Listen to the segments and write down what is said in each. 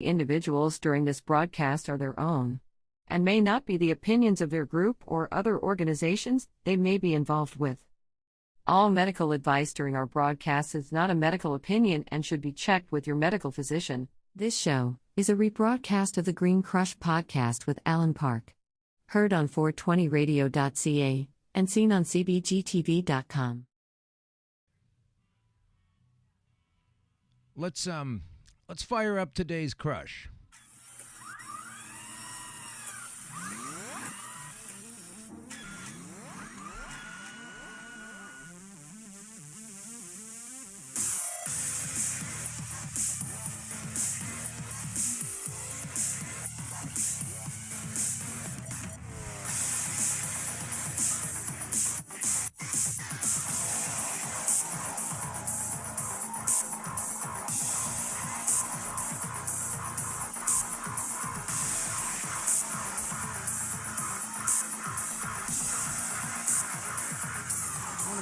Individuals during this broadcast are their own and may not be the opinions of their group or other organizations they may be involved with. All medical advice during our broadcast is not a medical opinion and should be checked with your medical physician. This show is a rebroadcast of the Green Crush podcast with Alan Park. Heard on 420radio.ca and seen on cbgtv.com. Let's fire up today's crush.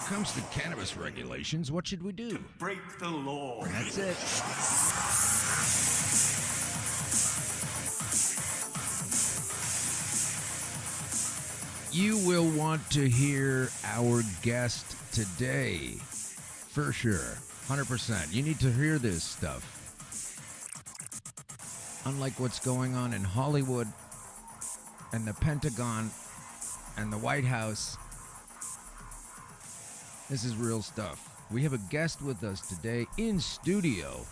Comes to cannabis regulations, what should we do? Break the law. That's it. You will want to hear our guest today, for sure, 100%. You need to hear this stuff. Unlike what's going on in Hollywood and the Pentagon and the White House, this is real stuff. We have a guest with us today in studio.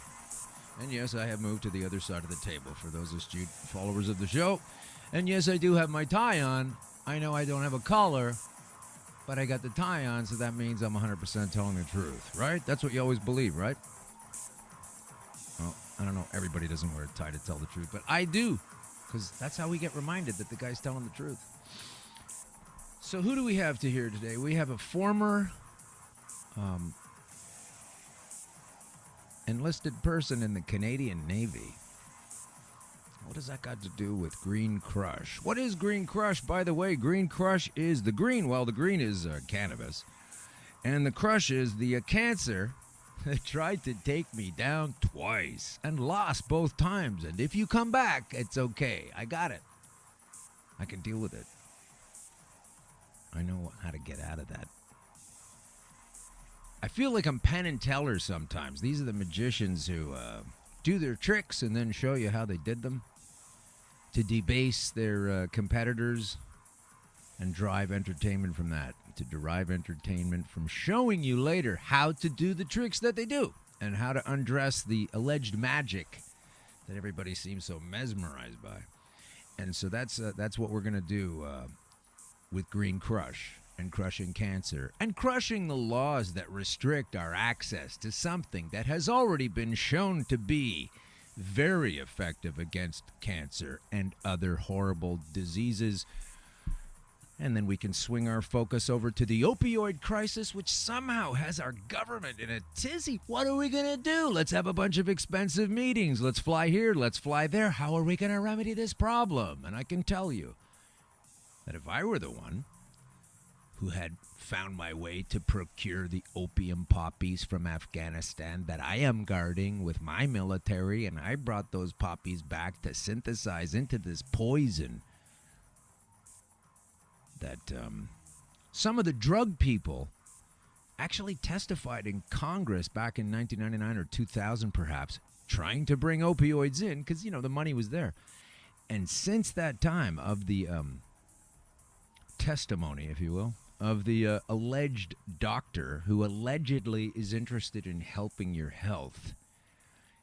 And yes, I have moved to the other side of the table for those astute followers of the show. And yes, I do have my tie on. I know I don't have a collar, but I got the tie on, so that means I'm 100% telling the truth, right? That's what you always believe, right? Well, I don't know. Everybody doesn't wear a tie to tell the truth, but I do, because that's how we get reminded that the guy's telling the truth. So who do we have to hear today? We have a former enlisted person in the Canadian Navy. What does that got to do with Green Crush? What is Green Crush? By the way, Green Crush is the green. Well, the green is cannabis. And the crush is the cancer that tried to take me down twice and lost both times. And if you come back, it's okay. I got it. I can deal with it. I know how to get out of that. I feel like I'm Penn and Teller sometimes. These are the magicians who do their tricks and then show you how they did them to debase their competitors and drive entertainment from that, to derive entertainment from showing you later how to do the tricks that they do and how to undress the alleged magic that everybody seems so mesmerized by. And so that's what we're going to do with Green Crush. And crushing cancer, and crushing the laws that restrict our access to something that has already been shown to be very effective against cancer and other horrible diseases. And then we can swing our focus over to the opioid crisis, which somehow has our government in a tizzy. What are we going to do? Let's have a bunch of expensive meetings. Let's fly here. Let's fly there. How are we going to remedy this problem? And I can tell you that if I were the one who had found my way to procure the opium poppies from Afghanistan that I am guarding with my military, and I brought those poppies back to synthesize into this poison that some of the drug people actually testified in Congress back in 1999 or 2000 perhaps, trying to bring opioids in because, you know, the money was there. And since that time of the testimony, if you will, of the alleged doctor who allegedly is interested in helping your health,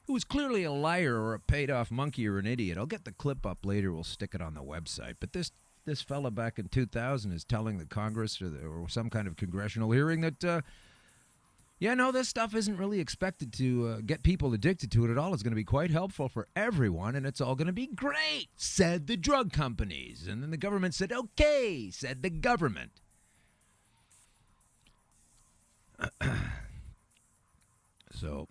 who was clearly a liar or a paid-off monkey or an idiot. I'll get the clip up later. We'll stick it on the website. But this fella back in 2000 is telling the Congress or some kind of congressional hearing that, this stuff isn't really expected to get people addicted to it at all. It's going to be quite helpful for everyone, and it's all going to be great, said the drug companies. And then the government said, okay, said the government. So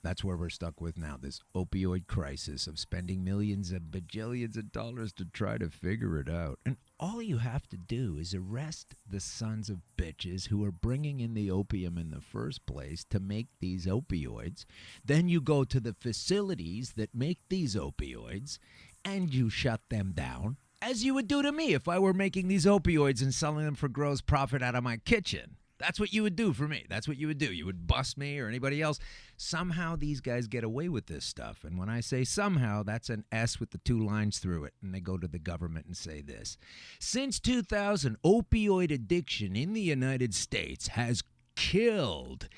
That's where we're stuck with now, this opioid crisis of spending millions and bajillions of dollars to try to figure it out. And all you have to do is arrest the sons of bitches who are bringing in the opium in the first place to make these opioids. Then you go to the facilities that make these opioids and you shut them down, as you would do to me if I were making these opioids and selling them for gross profit out of my kitchen. That's what you would do for me. That's what you would do. You would bust me or anybody else. Somehow these guys get away with this stuff. And when I say somehow, that's an S with the two lines through it. And they go to the government and say this. Since 2000, opioid addiction in the United States has killed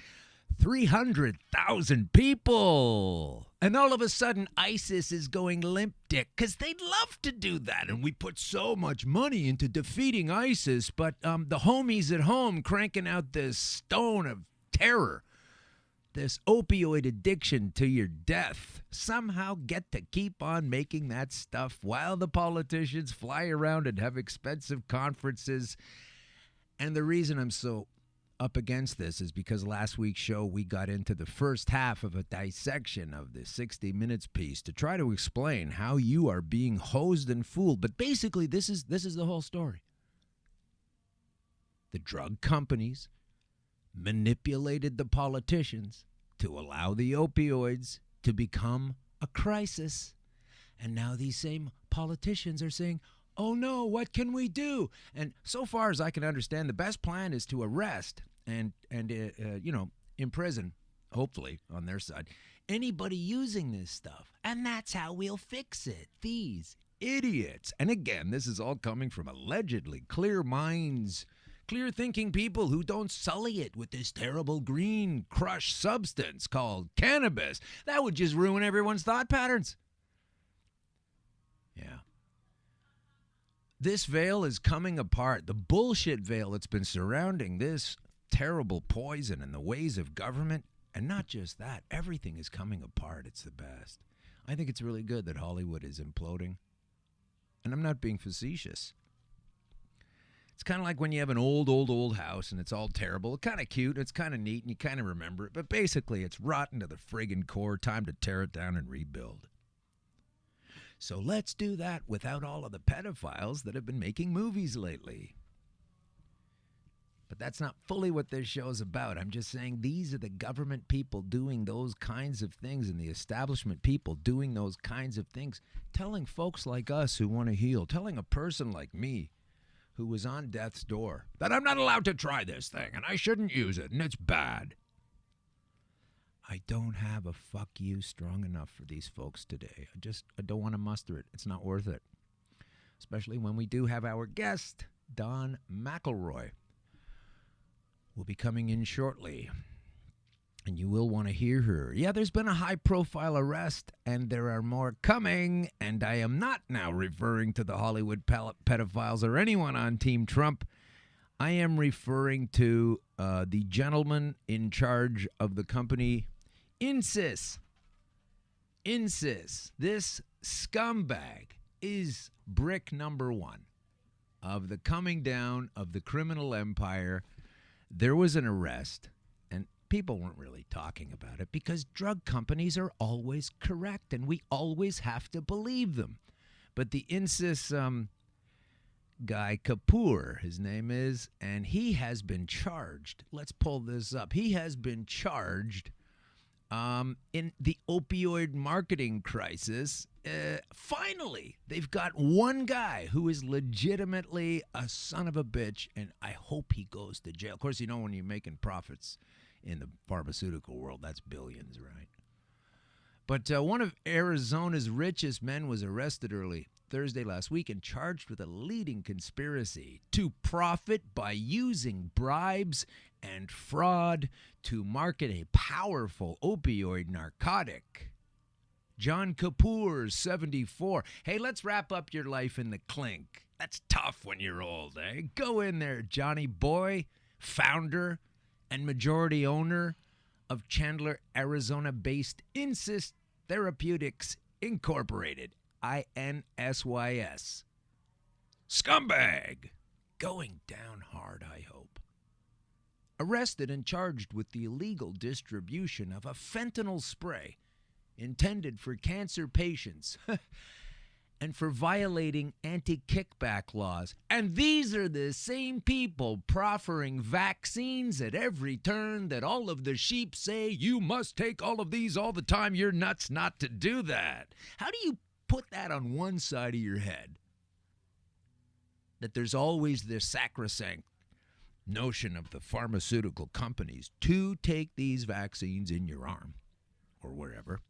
300,000 people. And all of a sudden, ISIS is going limp dick because they'd love to do that. And we put so much money into defeating ISIS, but the homies at home cranking out this stone of terror, this opioid addiction to your death, somehow get to keep on making that stuff while the politicians fly around and have expensive conferences. And the reason I'm so up against this is because last week's show we got into the first half of a dissection of the 60 Minutes piece to try to explain how you are being hosed and fooled. But basically this is the whole story. The drug companies manipulated the politicians to allow the opioids to become a crisis. And now these same politicians are saying, oh no, what can we do? And so far as I can understand, the best plan is to arrest and imprison, hopefully on their side, anybody using this stuff. And that's how we'll fix it. These idiots. And again, this is all coming from allegedly clear minds, clear thinking people who don't sully it with this terrible green crush substance called cannabis. That would just ruin everyone's thought patterns. Yeah. This veil is coming apart. The bullshit veil that's been surrounding this terrible poison and the ways of government, and not just that, everything is coming apart. It's the best. I think it's really good that Hollywood is imploding. And I'm not being facetious. It's kind of like when you have an old house and it's all terrible. It's kind of cute, it's kind of neat, and you kind of remember it. But basically, it's rotten to the friggin' core. Time to tear it down and rebuild. So let's do that without all of the pedophiles that have been making movies lately. But that's not fully what this show's about. I'm just saying these are the government people doing those kinds of things and the establishment people doing those kinds of things, telling folks like us who want to heal, telling a person like me who was on death's door that I'm not allowed to try this thing and I shouldn't use it and it's bad. I don't have a fuck you strong enough for these folks today. I don't want to muster it. It's not worth it. Especially when we do have our guest, Don Mcilmoyle, will be coming in shortly. And you will want to hear her. Yeah, there's been a high-profile arrest, and there are more coming. And I am not now referring to the Hollywood pedophiles or anyone on Team Trump. I am referring to the gentleman in charge of the company INSYS. INSYS. This scumbag is brick number one of the coming down of the criminal empire. There was an arrest, and people weren't really talking about it because drug companies are always correct, and we always have to believe them. But the INSYS guy, Kapoor, his name is, and he has been charged. Let's pull this up. He has been charged in the opioid marketing crisis. Finally, they've got one guy who is legitimately a son of a bitch, and I hope he goes to jail. Of course, you know, when you're making profits in the pharmaceutical world, that's billions, right? But one of Arizona's richest men was arrested early Thursday last week and charged with a leading conspiracy to profit by using bribes and fraud to market a powerful opioid narcotic. John Kapoor, 74. Hey, let's wrap up your life in the clink. That's tough when you're old, eh? Go in there, Johnny boy, founder and majority owner of Chandler, Arizona-based INSYS Therapeutics Incorporated, INSYS. Scumbag. Going down hard, I hope. arrested and charged with the illegal distribution of a fentanyl spray intended for cancer patients and for violating anti-kickback laws. And these are the same people proffering vaccines at every turn that all of the sheep say, you must take all of these all the time. You're nuts not to do that. How do you put that on one side of your head? That there's always this sacrosanct notion of the pharmaceutical companies to take these vaccines in your arm or wherever.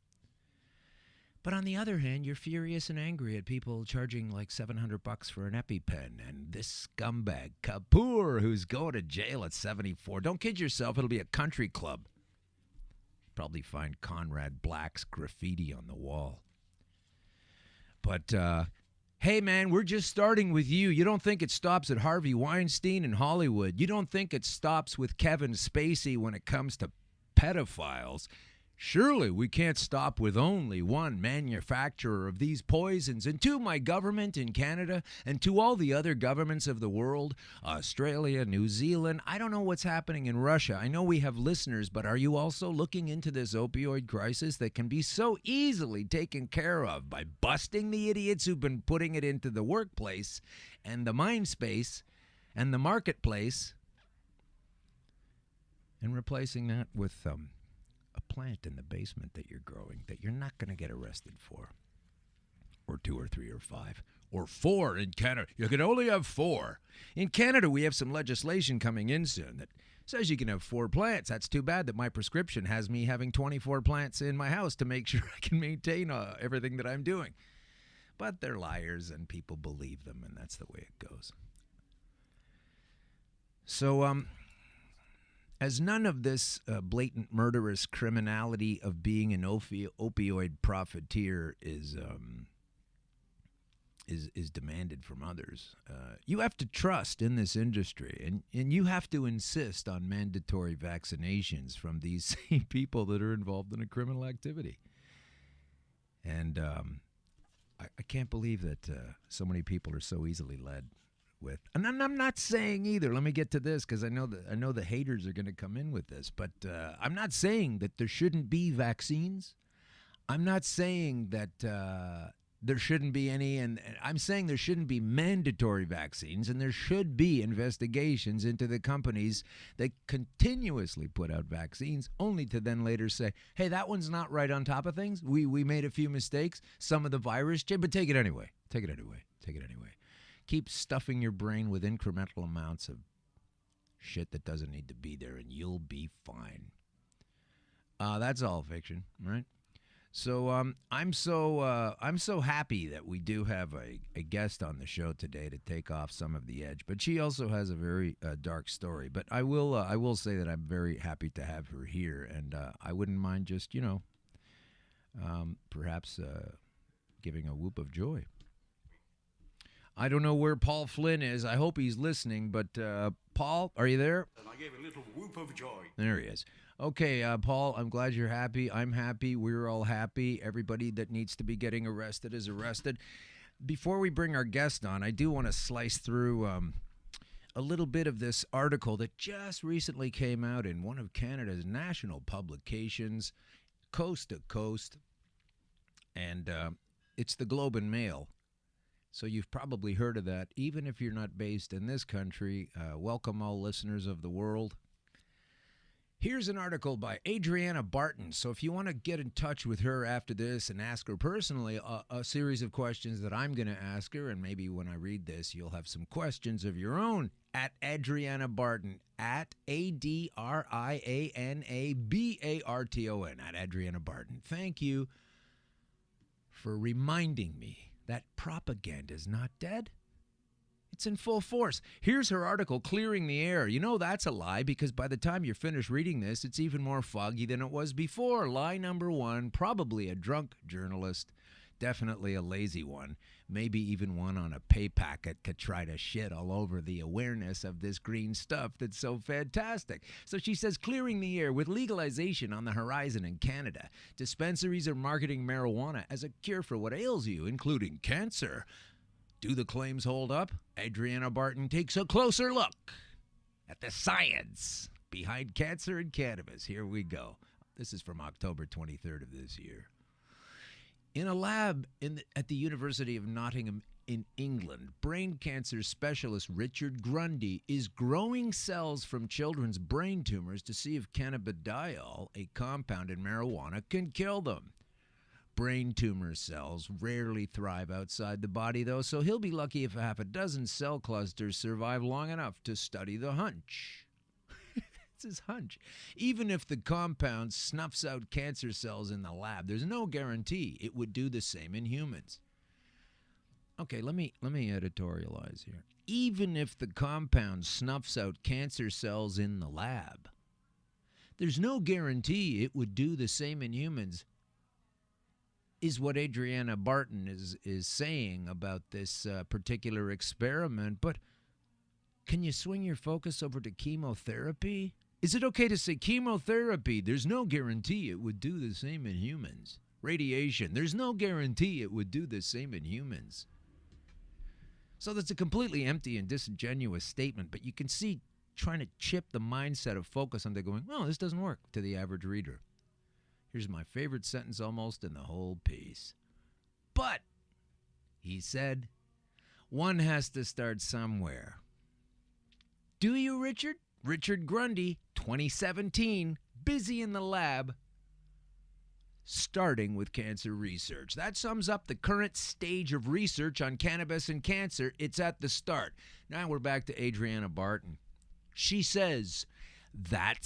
But on the other hand, you're furious and angry at people charging like $700 for an EpiPen, and this scumbag Kapoor, who's going to jail at 74. Don't kid yourself, it'll be a country club. Probably find Conrad Black's graffiti on the wall. But hey, man, we're just starting with you. You don't think it stops at Harvey Weinstein in Hollywood. You don't think it stops with Kevin Spacey when it comes to pedophiles. Surely we can't stop with only one manufacturer of these poisons. And to my government in Canada and to all the other governments of the world, Australia, New Zealand, I don't know what's happening in Russia. I know we have listeners, but are you also looking into this opioid crisis that can be so easily taken care of by busting the idiots who've been putting it into the workplace and the mind space and the marketplace and replacing that with a plant in the basement that you're growing that you're not going to get arrested for, or 2 or 3 or 5 or 4 in Canada. You can only have 4. In Canada, we have some legislation coming in soon that says you can have 4 plants. That's too bad that my prescription has me having 24 plants in my house to make sure I can maintain everything that I'm doing. But they're liars and people believe them, and that's the way it goes. So, as none of this blatant murderous criminality of being an opioid profiteer is demanded from others, you have to trust in this industry, and you have to insist on mandatory vaccinations from these same people that are involved in a criminal activity. And I can't believe that so many people are so easily led with, and I'm not saying either. Let me get to this because I know the haters are going to come in with this, but I'm not saying that there shouldn't be vaccines. I'm not saying that there shouldn't be any, and I'm saying there shouldn't be mandatory vaccines, and there should be investigations into the companies that continuously put out vaccines, only to then later say, hey, that one's not right on top of things. We made a few mistakes. Some of the virus, but take it anyway. Take it anyway. Take it anyway. Keep stuffing your brain with incremental amounts of shit that doesn't need to be there, and you'll be fine. That's all fiction, right? So I'm so happy that we do have a guest on the show today to take off some of the edge. But she also has a very dark story. But I will say that I'm very happy to have her here, and I wouldn't mind just perhaps giving a whoop of joy. I don't know where Paul Flynn is. I hope he's listening. But Paul, are you there? And I gave a little whoop of joy. There he is. Okay, Paul, I'm glad you're happy. I'm happy. We're all happy. Everybody that needs to be getting arrested is arrested. Before we bring our guest on, I do want to slice through a little bit of this article that just recently came out in one of Canada's national publications, Coast to Coast. And it's the Globe and Mail. So you've probably heard of that. Even if you're not based in this country, welcome all listeners of the world. Here's an article by Adriana Barton. So if you want to get in touch with her after this and ask her personally a series of questions that I'm going to ask her, and maybe when I read this, you'll have some questions of your own, at Adriana Barton, at ADRIANABARTON, at Adriana Barton. Thank you for reminding me that propaganda is not dead. It's in full force. Here's her article, Clearing the Air. You know that's a lie because by the time you're finished reading this, it's even more foggy than it was before. Lie number 1, probably a drunk journalist, definitely a lazy one, maybe even one on a pay packet to try to shit all over the awareness of this green stuff that's so fantastic. So she says, clearing the air with legalization on the horizon in Canada. Dispensaries are marketing marijuana as a cure for what ails you, including cancer. Do the claims hold up? Adriana Barton takes a closer look at the science behind cancer and cannabis. Here we go. This is from October 23rd of this year. In a lab at the University of Nottingham in England, brain cancer specialist Richard Grundy is growing cells from children's brain tumors to see if cannabidiol, a compound in marijuana, can kill them. Brain tumor cells rarely thrive outside the body, though, so he'll be lucky if half a dozen cell clusters survive long enough to study the hunch. It's his hunch. Even if the compound snuffs out cancer cells in the lab, there's no guarantee it would do the same in humans. Okay, let me editorialize here. Even if the compound snuffs out cancer cells in the lab, there's no guarantee it would do the same in humans, is what Adriana Barton is saying about this particular experiment. But can you swing your focus over to chemotherapy? Is it okay to say chemotherapy? There's no guarantee it would do the same in humans. Radiation, there's no guarantee it would do the same in humans. So that's a completely empty and disingenuous statement, but you can see trying to chip the mindset of focus onto going, well, this doesn't work to the average reader. Here's my favorite sentence almost in the whole piece. But, he said, one has to start somewhere. Do you, Richard? Richard Grundy, 2017, busy in the lab, starting with cancer research. That sums up the current stage of research on cannabis and cancer. It's at the start. Now we're back to Adriana Barton. She says that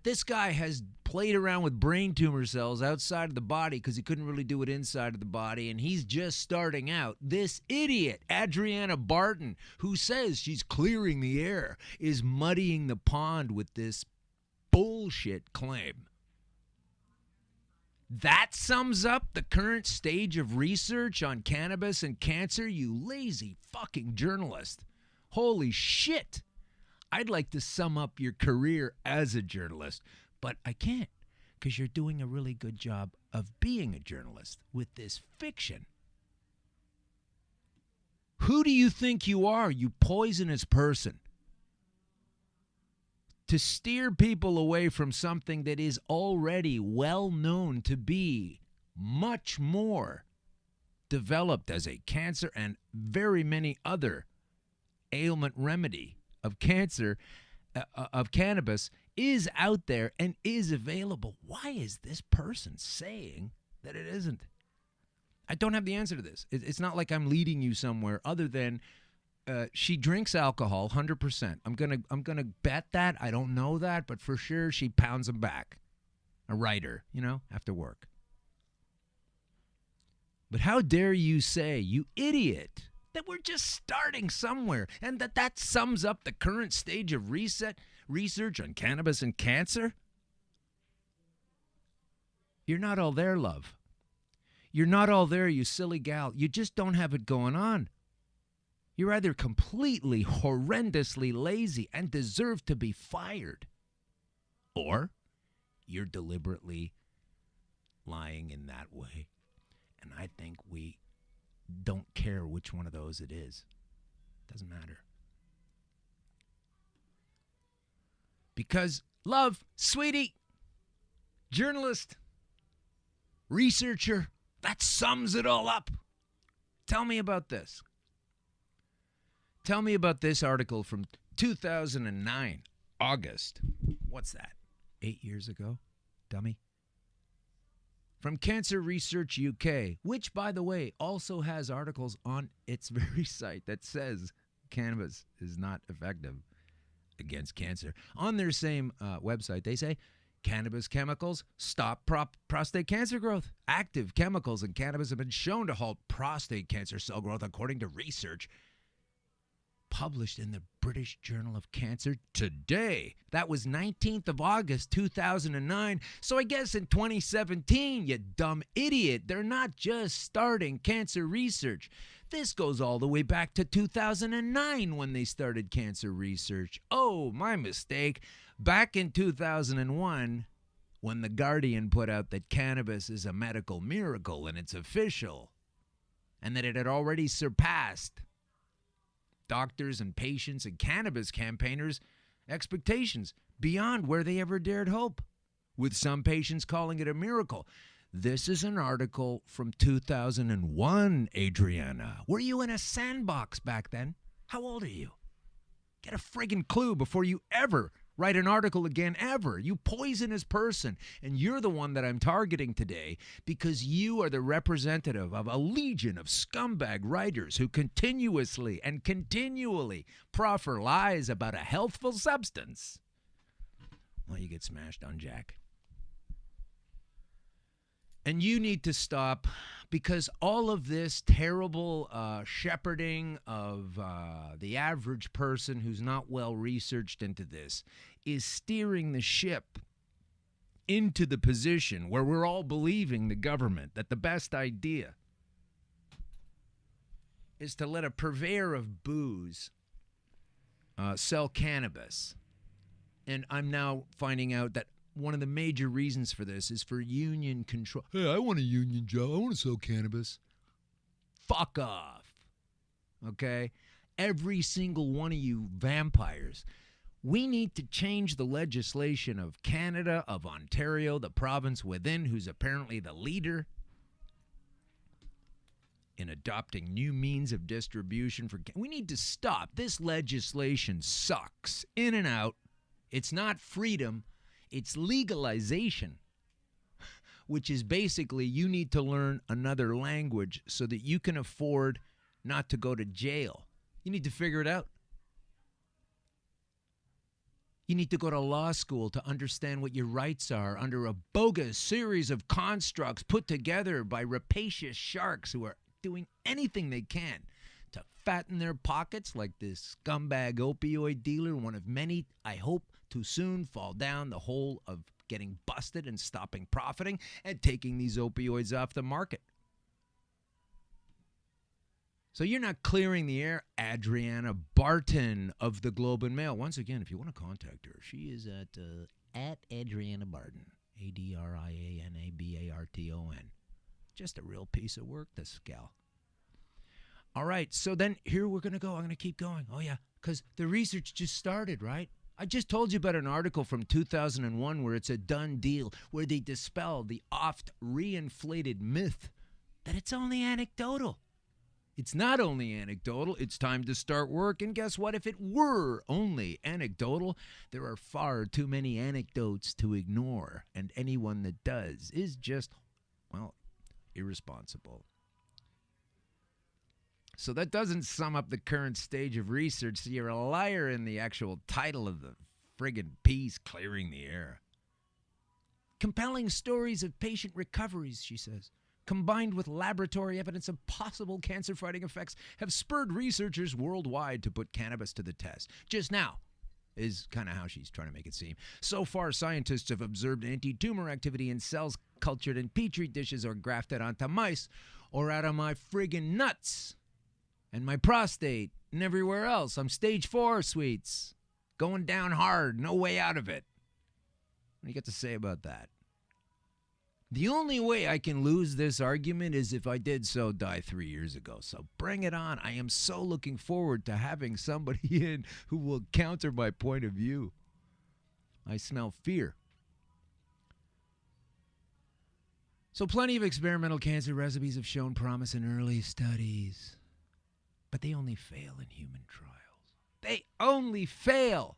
this guy has played around with brain tumor cells outside of the body because he couldn't really do it inside of the body, and he's just starting out. This idiot, Adriana Barton, who says she's clearing the air, is muddying the pond with this bullshit claim. That sums up the current stage of research on cannabis and cancer, you lazy fucking journalist. Holy shit. I'd like to sum up your career as a journalist, but I can't because you're doing a really good job of being a journalist with this fiction. Who do you think you are, you poisonous person? To steer people away from something that is already well known to be much more developed as a cancer and very many other ailment remedy of cancer, of cannabis, is out there and is available. Why is this person saying that it isn't? I don't have the answer to this. It's not like I'm leading you somewhere other than she drinks alcohol 100%. I'm gonna bet that. I don't know that, but for sure she pounds them back. A writer, after work. But how dare you say, you idiot, that we're just starting somewhere and that sums up the current stage of research on cannabis and cancer? You're not all there, love. You're not all there, you silly gal. You just don't have it going on. You're either completely horrendously lazy and deserve to be fired, or you're deliberately lying in that way. And I think we don't care which one of those it is. Doesn't matter. Because, love, sweetie, journalist, researcher, that sums it all up. Tell me about this. Tell me about this article from 2009, August. What's that? 8 years ago, dummy? From Cancer Research UK, which, by the way, also has articles on its very site that says cannabis is not effective against cancer. On their same website, they say, cannabis chemicals stop prostate cancer growth. Active chemicals in cannabis have been shown to halt prostate cancer cell growth, according to research published in the British Journal of Cancer today. That was 19th of August, 2009. So I guess in 2017, you dumb idiot, they're not just starting cancer research. This goes all the way back to 2009 when they started cancer research. Oh, my mistake. Back in 2001, when The Guardian put out that cannabis is a medical miracle and it's official, and that it had already surpassed doctors and patients and cannabis campaigners expectations beyond where they ever dared hope, with some patients calling it a miracle. This is an article from 2001, Adriana. Were you in a sandbox back then? How old are you? Get a friggin' clue before you ever write an article again, ever. You poisonous person. And you're the one that I'm targeting today because you are the representative of a legion of scumbag writers who continuously and continually proffer lies about a healthful substance. Well, you get smashed on, Jack. And you need to stop, because all of this terrible shepherding of the average person who's not well researched into this is steering the ship into the position where we're all believing the government that the best idea is to let a purveyor of booze sell cannabis. And I'm now finding out that one of the major reasons for this is for union control. Hey, I want a union job. I want to sell cannabis. Fuck off. Okay? Every single one of you vampires. We need to change the legislation of Canada, of Ontario, the province within, who's apparently the leader in adopting new means of distribution for. We need to stop. This legislation sucks. In and out. It's not freedom. It's legalization, which is basically you need to learn another language so that you can afford not to go to jail. You need to figure it out. You need to go to law school to understand what your rights are under a bogus series of constructs put together by rapacious sharks who are doing anything they can to fatten their pockets, like this scumbag opioid dealer, one of many, I hope, to soon fall down the hole of getting busted and stopping profiting and taking these opioids off the market. So you're not clearing the air, Adriana Barton of the Globe and Mail. Once again, if you want to contact her, she is at Adriana Barton, ADRIANABARTON. Just a real piece of work, this gal. All right, so then here we're going to go. I'm going to keep going. Oh, yeah, because the research just started, right? I just told you about an article from 2001 where it's a done deal, where they dispel the oft reinflated myth that it's only anecdotal. It's not only anecdotal, it's time to start work. And guess what? If it were only anecdotal, there are far too many anecdotes to ignore. And anyone that does is just, well, irresponsible. So that doesn't sum up the current stage of research. So you're a liar in the actual title of the friggin' piece, Clearing the Air. Compelling stories of patient recoveries, she says, combined with laboratory evidence of possible cancer-fighting effects, have spurred researchers worldwide to put cannabis to the test. Just now is kind of how she's trying to make it seem. So far, scientists have observed anti-tumor activity in cells cultured in petri dishes or grafted onto mice or out of my friggin' nuts and my prostate and everywhere else. I'm stage 4, sweets. Going down hard, no way out of it. What do you got to say about that? The only way I can lose this argument is if I did so die 3 years ago. So bring it on. I am so looking forward to having somebody in who will counter my point of view. I smell fear. So plenty of experimental cancer recipes have shown promise in early studies. But they only fail in human trials. They only fail.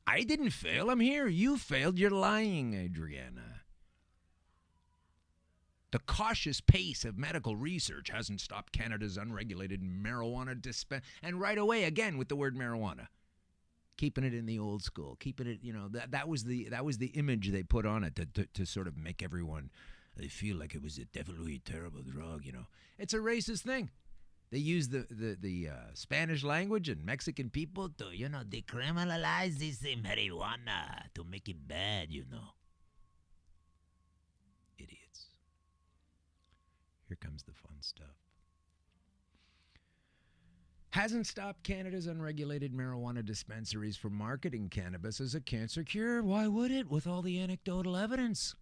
I didn't fail. I'm here. You failed. You're lying, Adriana. The cautious pace of medical research hasn't stopped Canada's unregulated marijuana dispense. And right away, again, with the word marijuana. Keeping it in the old school. Keeping it, that was the image they put on it to sort of make everyone feel like it was a devilly terrible drug, It's a racist thing. They use the Spanish language and Mexican people to, decriminalize this marijuana to make it bad, Idiots. Here comes the fun stuff. Hasn't stopped Canada's unregulated marijuana dispensaries from marketing cannabis as a cancer cure. Why would it, with all the anecdotal evidence?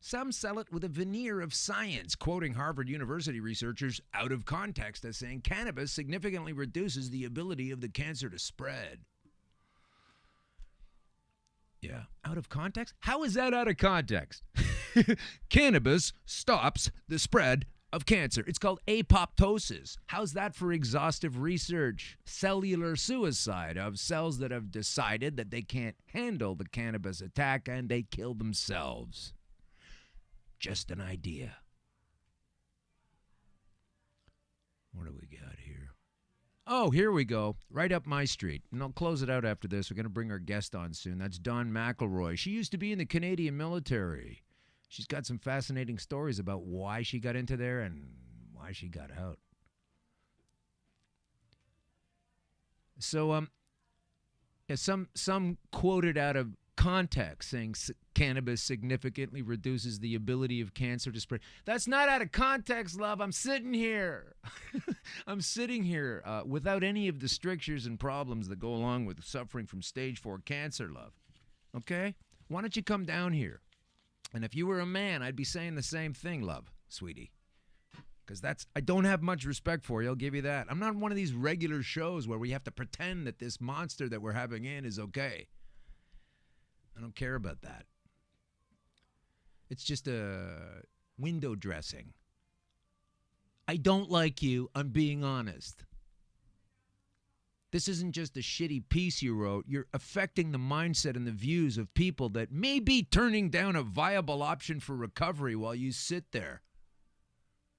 Some sell it with a veneer of science, quoting Harvard University researchers out of context as saying cannabis significantly reduces the ability of the cancer to spread. Yeah. Out of context? How is that out of context? Cannabis stops the spread of cancer. It's called apoptosis. How's that for exhaustive research? Cellular suicide of cells that have decided that they can't handle the cannabis attack and they kill themselves. Just an idea. What do we got here? Oh, here we go. Right up my street. And I'll close it out after this. We're going to bring our guest on soon. That's Dawn Mcilmoyle. She used to be in the Canadian military. She's got some fascinating stories about why she got into there and why she got out. So, some quoted out of context saying cannabis significantly reduces the ability of cancer to spread. That's not out of context, love. I'm sitting here. I'm sitting here without any of the strictures and problems that go along with suffering from stage 4 cancer, love. Okay? Why don't you come down here? And if you were a man, I'd be saying the same thing, love, sweetie. Because I don't have much respect for you, I'll give you that. I'm not one of these regular shows where we have to pretend that this monster that we're having in is okay. I don't care about that. It's just a window dressing. I don't like you, I'm being honest. This isn't just a shitty piece you wrote. You're affecting the mindset and the views of people that may be turning down a viable option for recovery while you sit there,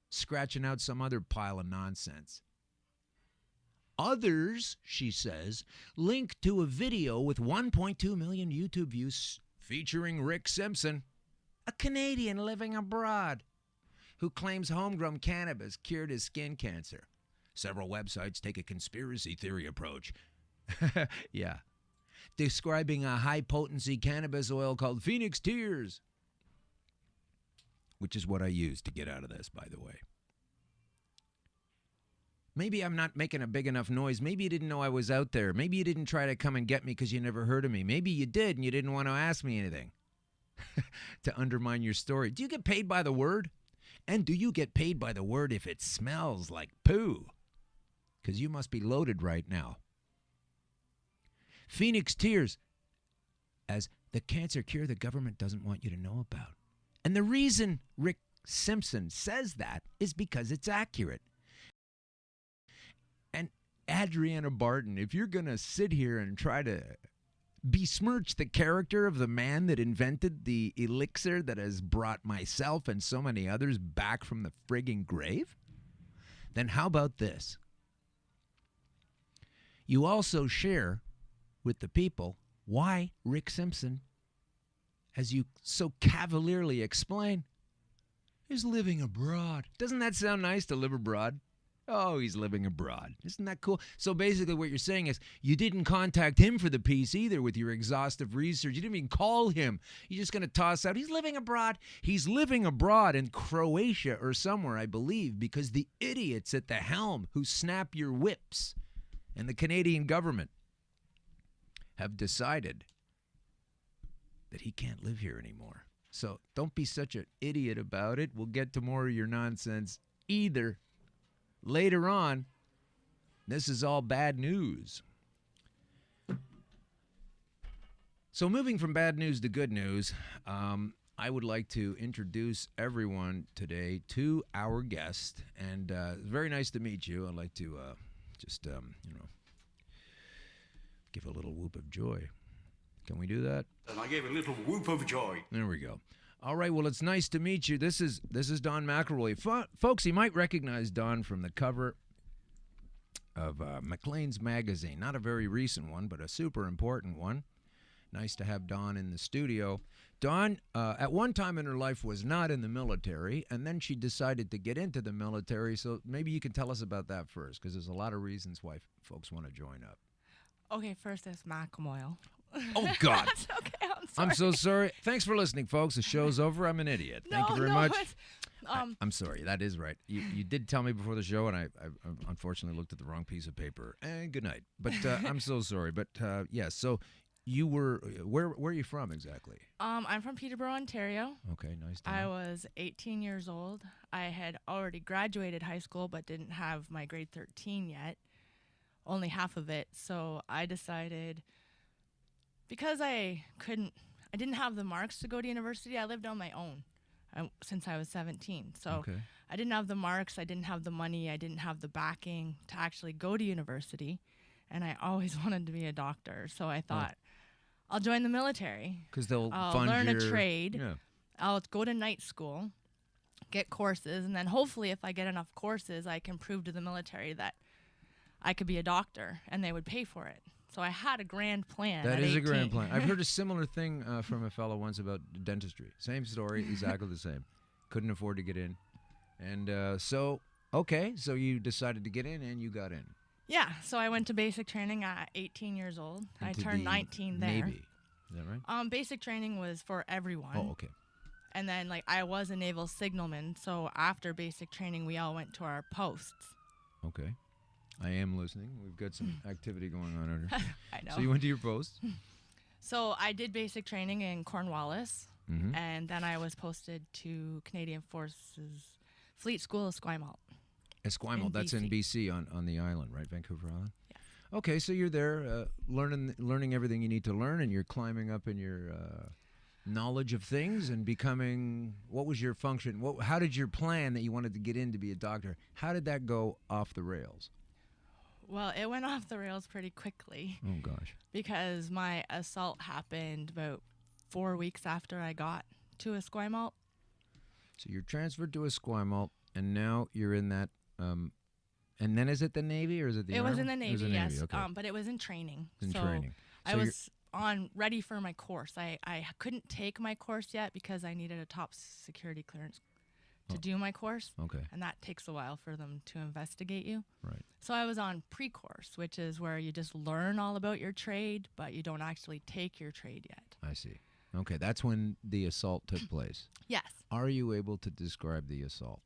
scratching out some other pile of nonsense. Others, she says, link to a video with 1.2 million YouTube views featuring Rick Simpson, a Canadian living abroad, who claims homegrown cannabis cured his skin cancer. Several websites take a conspiracy theory approach. Yeah. Describing a high-potency cannabis oil called Phoenix Tears, which is what I used to get out of this, by the way. Maybe I'm not making a big enough noise. Maybe you didn't know I was out there. Maybe you didn't try to come and get me because you never heard of me. Maybe you did and you didn't want to ask me anything to undermine your story. Do you get paid by the word? And do you get paid by the word if it smells like poo? Because you must be loaded right now. Phoenix Tears as the cancer cure the government doesn't want you to know about. And the reason Rick Simpson says that is because it's accurate. And Adriana Barton, if you're going to sit here and try to besmirch the character of the man that invented the elixir that has brought myself and so many others back from the frigging grave, then how about this? You also share with the people why Rick Simpson, as you so cavalierly explain, is living abroad. Doesn't that sound nice to live abroad? Oh, he's living abroad. Isn't that cool? So basically what you're saying is you didn't contact him for the piece either with your exhaustive research. You didn't even call him. You're just going to toss out, he's living abroad. He's living abroad in Croatia or somewhere, I believe, because the idiots at the helm who snap your whips and the Canadian government have decided that he can't live here anymore. So don't be such an idiot about it. We'll get to more of your nonsense either later on. This is all bad news. So moving from bad news to good news, I would like to introduce everyone today to our guest. And it's very nice to meet you. I'd like to give a little whoop of joy. Can we do that? And I gave a little whoop of joy. There we go. All right, well, it's nice to meet you. This is Dawn Mcilmoyle. Folks, you might recognize Dawn from the cover of Maclean's magazine. Not a very recent one, but a super important one. Nice to have Dawn in the studio. Dawn, at one time in her life, was not in the military, and then she decided to get into the military. So maybe you can tell us about that first, because there's a lot of reasons why folks want to join up. Okay, first it's Mcilmoyle. Oh, God. That's okay, I'm sorry. I'm so sorry. Thanks for listening, folks. The show's over. I'm an idiot. Thank you very much. I'm sorry. That is right. You did tell me before the show, and I unfortunately looked at the wrong piece of paper. And good night. But I'm so sorry. But, yeah, so you were, where are you from exactly? I'm from Peterborough, Ontario. Okay, nice to I know. was 18 years old. I had already graduated high school, but didn't have my grade 13 yet. Only half of it. So I decided, Because I didn't have the marks to go to university. I lived on my own since I was 17. So Okay. I didn't have the marks. I didn't have the money. I didn't have the backing to actually go to university. And I always wanted to be a doctor. So I thought, I'll join the military. Because they'll I'll fund learn your... a trade. Yeah. I'll go to night school, get courses, and then hopefully if I get enough courses, I can prove to the military that I could be a doctor, and they would pay for it. So I had a grand plan. That at is a 18. grand plan. I've heard a similar thing from a fellow once about dentistry. Same story, exactly the same. Couldn't afford to get in. And so you decided to get in, and you got in. Yeah, so I went to basic training at 18 years old. I Into turned the 19 there. Navy. Is that right? Basic training was for everyone. Oh, okay. And then, I was a naval signalman, so after basic training, we all went to our posts. Okay. I am listening. We've got some activity going on under. I know. So you went to your post. So I did basic training in Cornwallis, Mm-hmm. and then I was posted to Canadian Forces Fleet School of Esquimalt. Esquimalt, that's in BC on the island, right? Vancouver Island? Yeah. Okay, so you're there learning everything you need to learn, and you're climbing up in your knowledge of things and becoming... What was your function? How did your plan that you wanted to get in to be a doctor, how did that go off the rails? Well, it went off the rails pretty quickly. Oh, gosh. Because my assault happened about 4 weeks after I got to Esquimalt. So you're transferred to Esquimalt, and now you're in that... and then is it the Navy or is it the Army? It was in the Navy, it was in yes. Navy, okay. But it was in training. In so training. I So was ready for my course. I couldn't take my course yet because I needed a top security clearance to do my course. Okay. And that takes a while for them to investigate you. Right. So I was on pre-course, which is where you just learn all about your trade, but you don't actually take your trade yet. I see. Okay, that's when the assault took place. Yes. Are you able to describe the assault?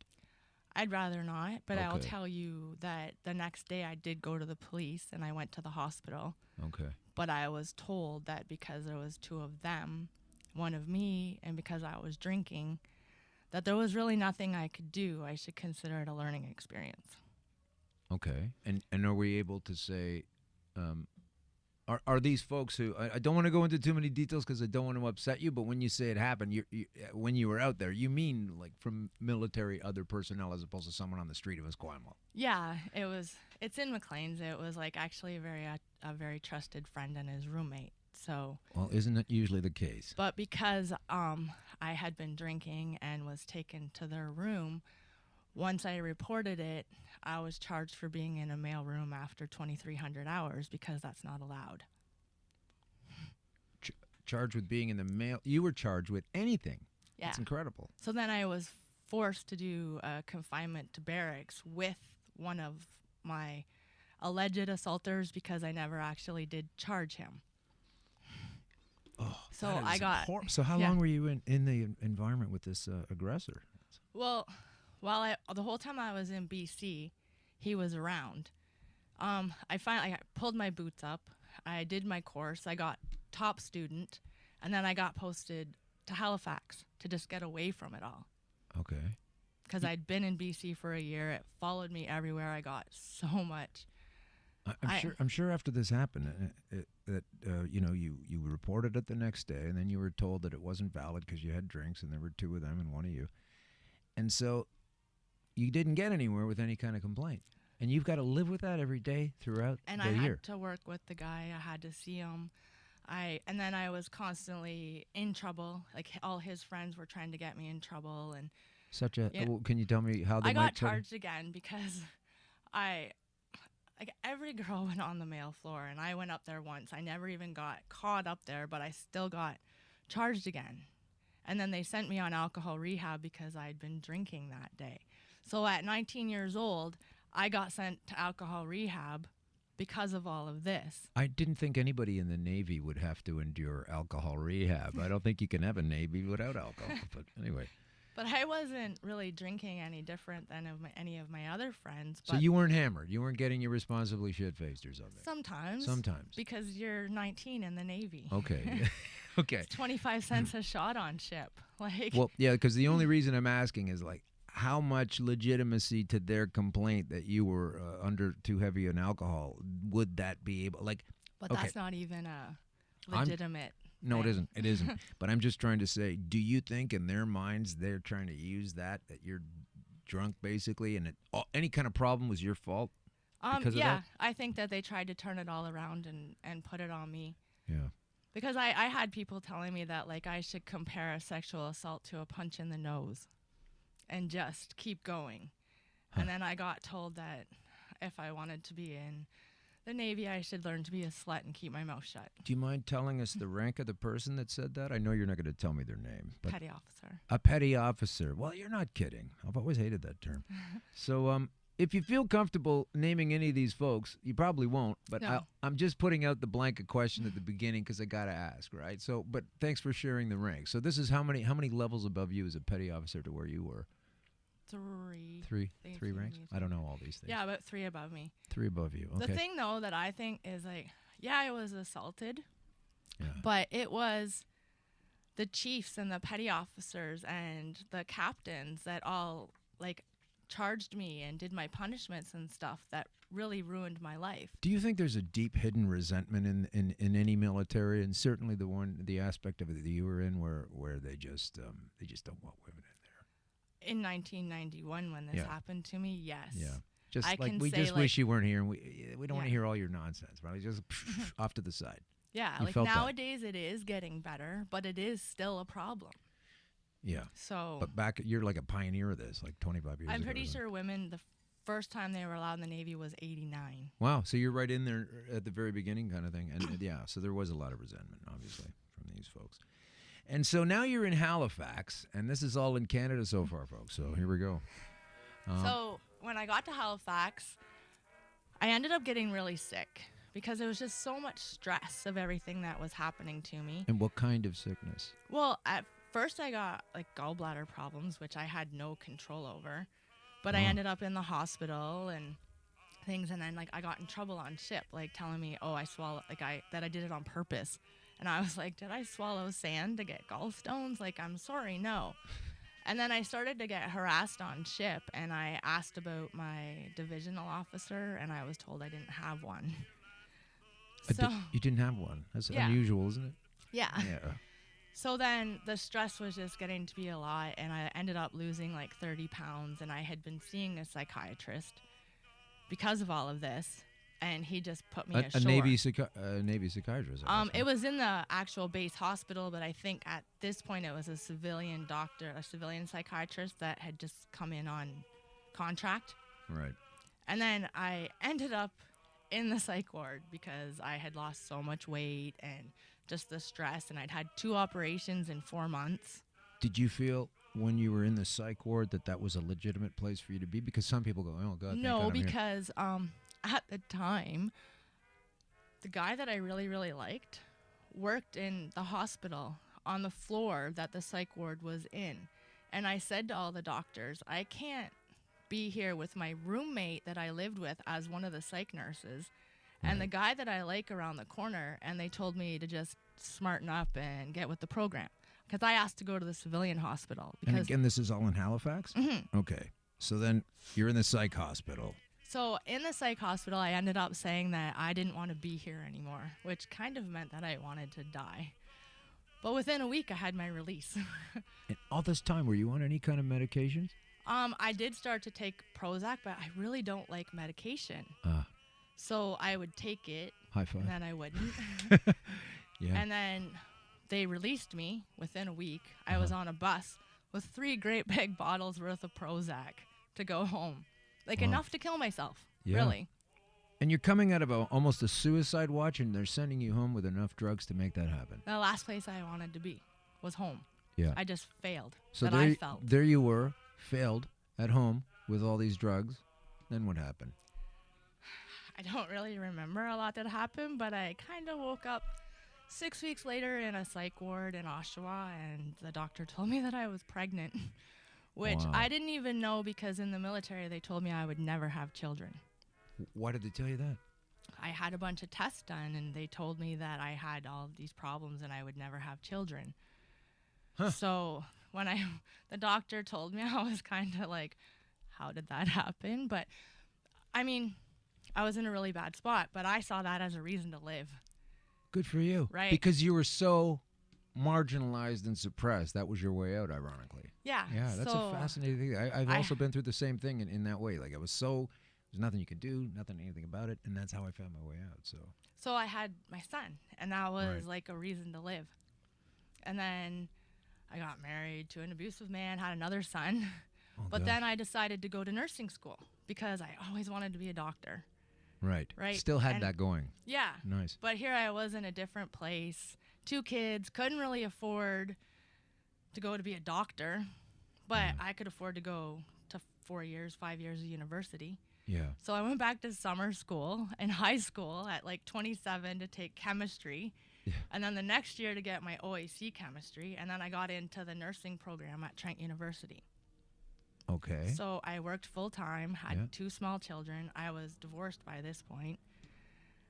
I'd rather not, but I'll Okay. tell you that the next day I did go to the police and I went to the hospital. Okay. But I was told that because there was two of them, one of me, and because I was drinking, that there was really nothing I could do. I should consider it a learning experience. Okay. And are we able to say, are these folks who, I don't want to go into too many details because I don't want to upset you, but when you say it happened, you when you were out there, you mean like from military other personnel as opposed to someone on the street of Esquimalt? Yeah, it's in McLean's. It was actually a very trusted friend and his roommate. So, Well, isn't that usually the case? but because I had been drinking and was taken to their room, once I reported it, I was charged for being in a male room after 2,300 hours because that's not allowed. Charged with being in the mail. You were charged with anything. Yeah. That's incredible. So then I was forced to do confinement to barracks with one of my alleged assaulters because I never actually did charge him. Oh, So that is I got- So how yeah. long were you in the environment with this aggressor? Well, the whole time I was in BC, he was around. I pulled my boots up. I did my course. I got top student, and then I got posted to Halifax to just get away from it all. Okay. Because I'd been in BC for a year. It followed me everywhere. I got so much. I'm sure after this happened that you reported it the next day, and then you were told that it wasn't valid because you had drinks, and there were two of them and one of you, and so you didn't get anywhere with any kind of complaint, and you've got to live with that every day throughout And the I year. had to work with the guy. I had to see him. And then I was constantly in trouble. Like all his friends were trying to get me in trouble, and Such a. Yeah. Well, can you tell me how they I might got try to- charged again because every girl went on the male floor, and I went up there once. I never even got caught up there, but I still got charged again. And then they sent me on alcohol rehab because I'd been drinking that day. So at 19 years old, I got sent to alcohol rehab because of all of this. I didn't think anybody in the Navy would have to endure alcohol rehab. I don't think you can have a Navy without alcohol. But anyway, But I wasn't really drinking any different than any of my other friends. so But you weren't hammered. You weren't getting irresponsibly shit-faced or something. sometimes. Sometimes. Because you're 19 in the Navy. Okay. Okay. 25 cents a shot on ship. Well, yeah, because the only reason I'm asking is like, how much legitimacy to their complaint that you were under too heavy on alcohol would that be able? Like, but okay. that's not even legitimate. No, it thing. isn't. It isn't. But I'm just trying to say, do you think in their minds they're trying to use that you're drunk basically, and any kind of problem was your fault because of Yeah, that? I think that they tried to turn it all around and put it on me. Yeah. Because I had people telling me that, like, I should compare a sexual assault to a punch in the nose and just keep going. And then I got told that if I wanted to be in the Navy, I should learn to be a slut and keep my mouth shut. Do you mind telling us the rank of the person that said that? I know you're not going to tell me their name. But Petty officer. a petty officer. Well, you're not kidding. I've always hated that term. So, if you feel comfortable naming any of these folks, you probably won't. But No. I'm just putting out the blanket question at the beginning because I got to ask, right? So, but thanks for sharing the rank. So this is how many levels above you as a petty officer to where you were? 3. Three I think ranks? maybe I don't know all these things. Yeah, about 3 above me. 3 above you. Okay. The thing, though, that I think is, like, yeah, I was assaulted, Yeah. but it was the chiefs and the petty officers and the captains that all, like, charged me and did my punishments and stuff that really ruined my life. Do you think there's a deep hidden resentment in any military, and certainly the aspect of it that you were in where they just don't want women in there? In 1991, when this happened to me, yes. Yeah. Just I like can we say, just like, wish you weren't here, and we don't want to Yeah. hear all your nonsense, right? Just off to the side. Yeah, You like felt that. nowadays it is getting better, but it is still a problem. Yeah. So But back, you're like a pioneer of this, like 25 years ago. I'm pretty or something. sure women, the first time they were allowed in the Navy was 89. Wow. So you're right in there at the very beginning kind of thing. And yeah, so there was a lot of resentment, obviously, from these folks. And so now you're in Halifax, and this is all in Canada so far, folks. So here we go. So when I got to Halifax, I ended up getting really sick because there was just so much stress of everything that was happening to me. And what kind of sickness? Well, at first I got like gallbladder problems, which I had no control over, but I Wow. ended up in the hospital and things, and then like I got in trouble on ship, like telling me, oh, I swallow, like that I did it on purpose. And I was like, did I swallow sand to get gallstones? Like, I'm sorry, no. And then I started to get harassed on ship, and I asked about my divisional officer, and I was told I didn't have one. So, You didn't have one. That's Yeah. unusual, isn't it? yeah. Yeah. So then the stress was just getting to be a lot, and I ended up losing like 30 pounds, and I had been seeing a psychiatrist because of all of this, and he just put me A ashore. Navy psychiatrist. I guess, It was in the actual base hospital, but I think at this point it was a civilian doctor, a civilian psychiatrist that had just come in on contract. Right. And then I ended up in the psych ward because I had lost so much weight and just the stress, and I'd had 2 operations in 4 months. Did you feel when you were in the psych ward that was a legitimate place for you to be? Because some people go, oh, God, thank No, God I'm here." because at the time, the guy that I really, really liked worked in the hospital on the floor that the psych ward was in. And I said to all the doctors, I can't be here with my roommate that I lived with as one of the psych nurses and the guy that I like around the corner. And they told me to just smarten up and get with the program because I asked to go to the civilian hospital. And Because again, this is all in Halifax? Mm-hmm. Okay. So then you're in the psych hospital. So in the psych hospital, I ended up saying that I didn't want to be here anymore, which kind of meant that I wanted to die. But within a week, I had my release. And all this time, were you on any kind of medications? I did start to take Prozac, but I really don't like medication. So I would take it, High five. and then I wouldn't. Yeah. And then they released me within a week. I was on a bus with 3 great big bottles worth of Prozac to go home. Like Wow. enough to kill myself, Yeah. really. And you're coming out of almost a suicide watch, and they're sending you home with enough drugs to make that happen. The last place I wanted to be was home. Yeah. I just failed. So I felt. there you were, failed at home with all these drugs. Then what happened? I don't really remember a lot that happened, but I kind of woke up 6 weeks later in a psych ward in Oshawa, and the doctor told me that I was pregnant, which Wow. I didn't even know because in the military they told me I would never have children. Why did they tell you that? I had a bunch of tests done, and they told me that I had all of these problems and I would never have children. Huh. So when the doctor told me, I was kind of like, how did that happen? But I mean, I was in a really bad spot, but I saw that as a reason to live. Good for you. Right. Because you were so marginalized and suppressed. That was your way out, ironically. Yeah. Yeah, that's so a fascinating thing. I've also been through the same thing in that way. Like, there's nothing you could do, anything about it, and that's how I found my way out. So I had my son, and that was Right. like a reason to live. And then I got married to an abusive man, had another son. Oh, But gosh. then I decided to go to nursing school because I always wanted to be a doctor. Right. Right. Still had And- that going. Yeah. Nice. But here I was in a different place, 2 kids, couldn't really afford to go to be a doctor, but I could afford to go to 5 years of university. Yeah. So I went back to summer school and high school at like 27 to take chemistry. Yeah. And then the next year to get my OAC chemistry. And then I got into the nursing program at Trent University. Okay. So I worked full time, had Yeah. 2 small children. I was divorced by this point.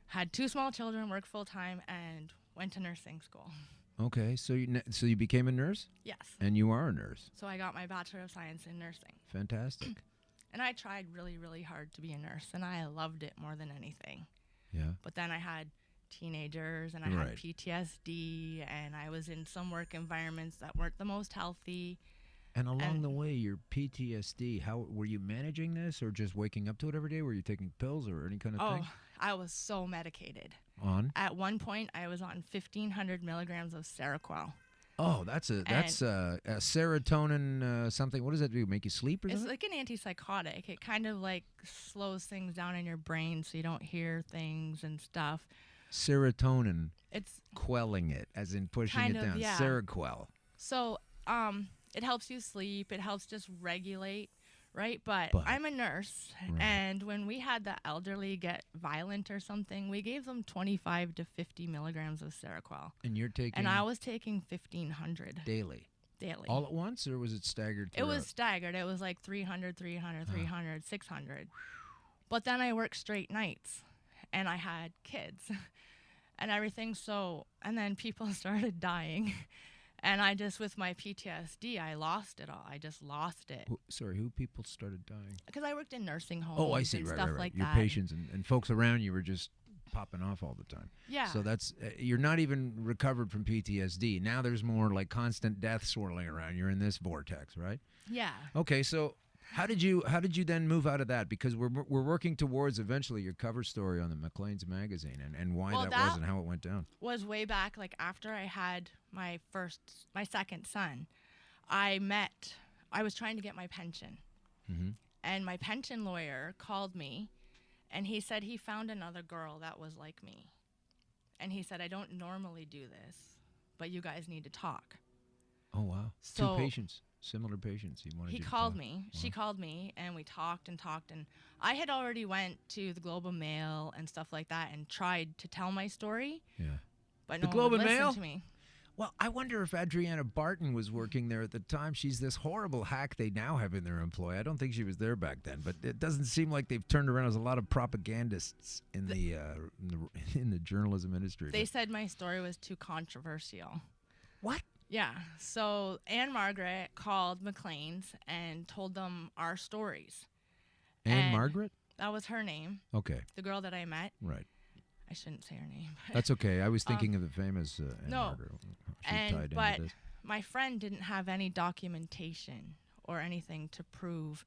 Had 2 small children, worked full time, and went to nursing school. Okay. So you became a nurse, Yes. and you are a nurse. So I got my Bachelor of Science in nursing. Fantastic. And I tried really, really hard to be a nurse, and I loved it more than anything. Yeah. But then I had teenagers, and I Right. had PTSD, and I was in some work environments that weren't the most healthy. And along And- the way, your PTSD, how were you managing this, or just waking up to it every day? Were you taking pills or any kind of thing? I was so medicated. On? At one point, I was on 1,500 milligrams of Seroquel. Oh, that's a serotonin something. What does that do? Make you sleep or It's something? like an antipsychotic. It kind of like slows things down in your brain so you don't hear things and stuff. Serotonin It's quelling it, as in pushing Kind it of, down. yeah. Seroquel. so it helps you sleep. It helps just regulate, right? But But- I'm a nurse, Right. and when we had the elderly get violent or something, we gave them 25 to 50 milligrams of Seroquel. And you're taking And I was taking 1,500 daily. daily. All at once, or was it staggered It was throughout? staggered. It was like 300, 300, 300, 600. But then I worked straight nights, and I had kids and everything. So, and then people started dying. And I just, with my PTSD, I lost it all. I just lost it. Who people started dying? Because I worked in nursing homes Oh, I see. and Right, stuff right, right. like Your that. patients and folks around you were just popping off all the time. Yeah. So that's you're not even recovered from PTSD. Now there's more like constant death swirling around. You're in this vortex, right? Yeah. Okay, so how did you then move out of that? Because we're working towards eventually your cover story on the Maclean's magazine and why Well, that that- was and how it went down. Was way back, like after I had my second son, I was trying to get my pension. Mm-hmm. And my pension lawyer called me, and he said he found another girl that was like me. And he said, I don't normally do this, but you guys need to talk. Oh wow, So- two patients, similar patients. He wanted He you to called talk. me. Wow. She called me, and we talked and talked. And I had already went to the Globe and Mail and stuff like that and tried to tell my story, Yeah. but The no Globe one and would listen Mail? to me. Well, I wonder if Adriana Barton was working there at the time. She's this horrible hack they now have in their employ. I don't think she was there back then, but it doesn't seem like they've turned around. There's a lot of propagandists in the journalism industry. They said my story was too controversial. What? Yeah. So Anne Margaret called Maclean's and told them our stories. Anne And- Margaret? That was her name, Okay, the girl that I met. right. I shouldn't say her name. That's okay. I was thinking of the famous Anne no. Margaret. She tied But into this. my friend didn't have any documentation or anything to prove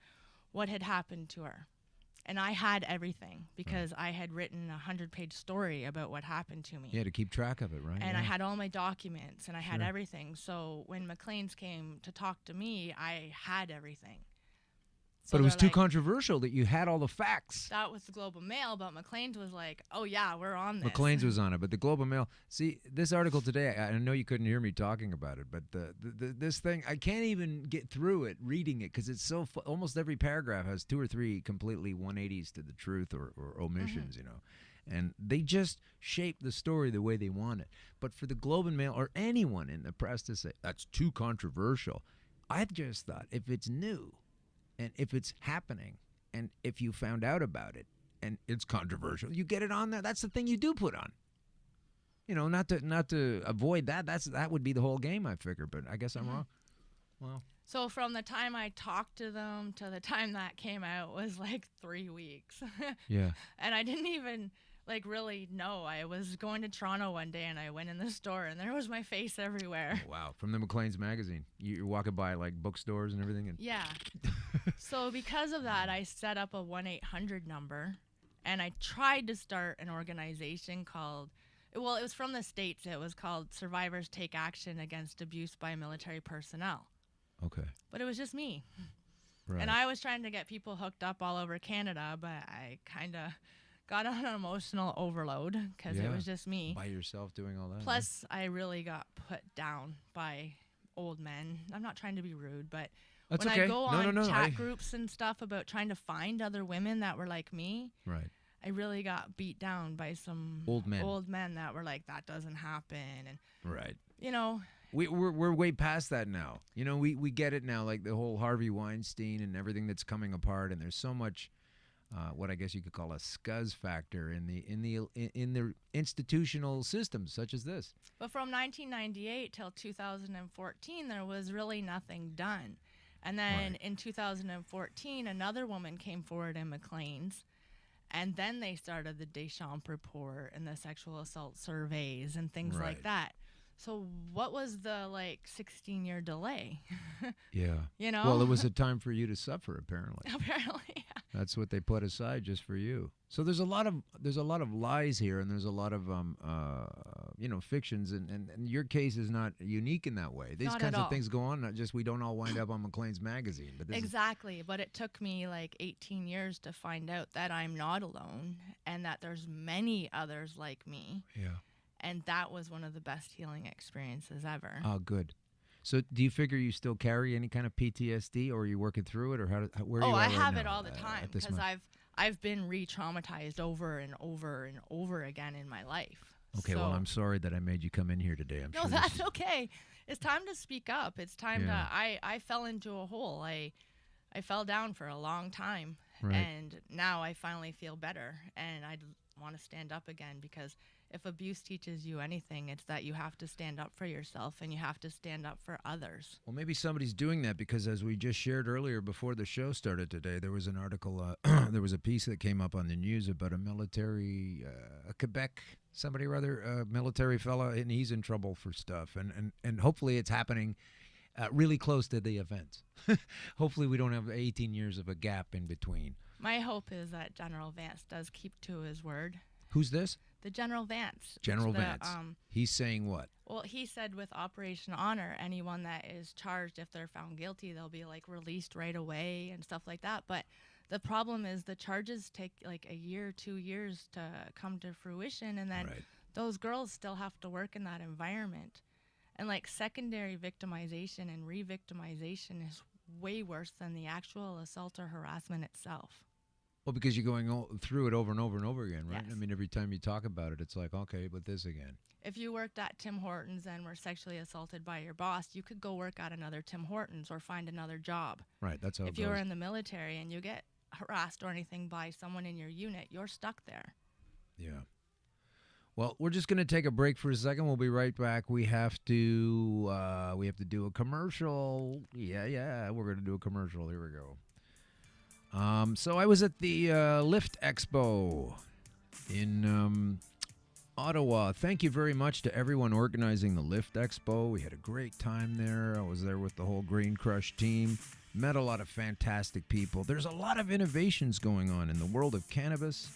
what had happened to her. And I had everything because I had written a 100-page story about what happened to me. Yeah, to keep track of it, right? And yeah. I had all my documents and I had Sure. everything. So when Maclean's came to talk to me, I had everything. So But it was they're too like, controversial that you had all the facts. That was the Globe and Mail, but Maclean's was like, oh yeah, we're on this. Maclean's was on it, but the Globe and Mail. See, this article today, I know you couldn't hear me talking about it, but this thing, I can't even get through it reading it because it's so almost every paragraph has 2 or 3 completely 180s to the truth or omissions, you know. And they just shape the story the way they want it. But for the Globe and Mail or anyone in the press to say, that's too controversial, I just thought if it's new and if it's happening and if you found out about it, and it's controversial, you get it on there. That's the thing you do put on. You know, not to avoid that. That would be the whole game, I figure. But I guess I'm wrong. Well, So from the time I talked to them to the time that came out was like 3 weeks. yeah. And I didn't even, like really know. I was going to Toronto one day and I went in the store and there was my face everywhere. Oh, wow. From the Maclean's magazine. You're walking by like bookstores and everything. And Yeah. So because of that, I set up a 1-800 number and I tried to start an organization called, well, it was from the States. It was called Survivors Take Action Against Abuse by Military Personnel. Okay. But it was just me. Right. And I was trying to get people hooked up all over Canada, but I kind of got on an emotional overload because it was just me. By yourself doing all that. Plus, I really got put down by old men. I'm not trying to be rude, but That's when okay. I go on No, chat groups and stuff about trying to find other women that were like me, Right. I really got beat down by some Old men that were like, that doesn't happen. And, Right. you know, We're way past that now. You know, we get it now, like the whole Harvey Weinstein and everything that's coming apart, and there's so much what I guess you could call a scuzz factor in the institutional systems such as this. but from 1998 till 2014, there was really nothing done. And then in 2014, another woman came forward in Maclean's, and then they started the Deschamps report and the sexual assault surveys and things like that. So what was the 16-year delay? Yeah. You know? Well, it was a time for you to suffer, apparently. Apparently, yeah. That's what they put aside just for you. So there's a lot of lies here, and there's a lot of fictions, and your case is not unique in that way. These Not kinds at of all. things go on. Not just we don't all wind up on Maclean's magazine, but this Exactly. But it took me 18 years to find out that I'm not alone and that there's many others like me. Yeah. And that was one of the best healing experiences ever. Oh, good. So do you figure you still carry any kind of PTSD, or are you working through it, or where are you at I right have now, it all the time at this because moment? I've been re-traumatized over and over and over again in my life. Okay, well, I'm sorry that I made you come in here today. I'm No, sure that's okay. It's time to speak up. It's time Yeah. I fell into a hole. I fell down for a long time, Right. and now I finally feel better, and I want to stand up again because if abuse teaches you anything, it's that you have to stand up for yourself and you have to stand up for others. Well, maybe somebody's doing that because, as we just shared earlier before the show started today, there was an article, there was a piece that came up on the news about a military, a Quebec, somebody rather, a military fella, and he's in trouble for stuff. And hopefully it's happening really close to the events. Hopefully we don't have 18 years of a gap in between. My hope is that General Vance does keep to his word. Who's this? The General Vance. General the, Vance. He's saying what? Well, he said with Operation Honor, anyone that is charged, if they're found guilty, they'll be released right away and stuff like that. But the problem is the charges take a year, 2 years to come to fruition, and then those girls still have to work in that environment. And secondary victimization and re-victimization is way worse than the actual assault or harassment itself. Well, because you're going through it over and over and over again, right? Yes. I mean, every time you talk about it, it's like, okay, but this again. If you worked at Tim Hortons and were sexually assaulted by your boss, you could go work at another Tim Hortons or find another job. Right, that's how it If goes. you're in the military and you get harassed or anything by someone in your unit, you're stuck there. Yeah. Well, we're just going to take a break for a second. We'll be right back. We have to do a commercial. Yeah, we're going to do a commercial. Here we go. So I was at the Lift Expo in Ottawa. Thank you very much to everyone organizing the Lift Expo. We had a great time there. I was there with the whole Green Crush team. Met a lot of fantastic people. There's a lot of innovations going on in the world of cannabis.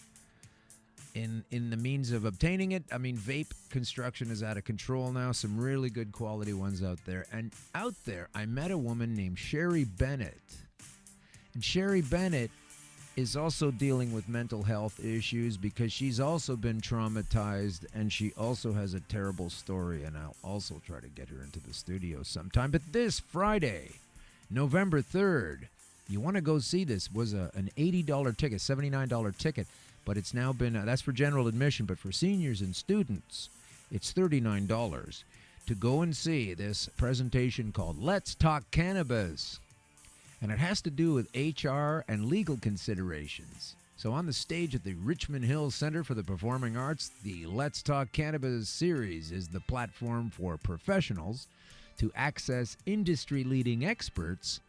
In the means of obtaining it. I mean, vape construction is out of control now. Some really good quality ones out there. And out there, I met a woman named Sherry Bennett. And Sherry Bennett is also dealing with mental health issues because she's also been traumatized, and she also has a terrible story. And I'll also try to get her into the studio sometime. But this Friday, November 3rd, you want to go see this, was an $80 ticket, $79 ticket. But it's now been, that's for general admission, but for seniors and students, it's $39 to go and see this presentation called Let's Talk Cannabis. And it has to do with HR and legal considerations. So on the stage at the Richmond Hill Center for the Performing Arts, the Let's Talk Cannabis series is the platform for professionals to access industry-leading experts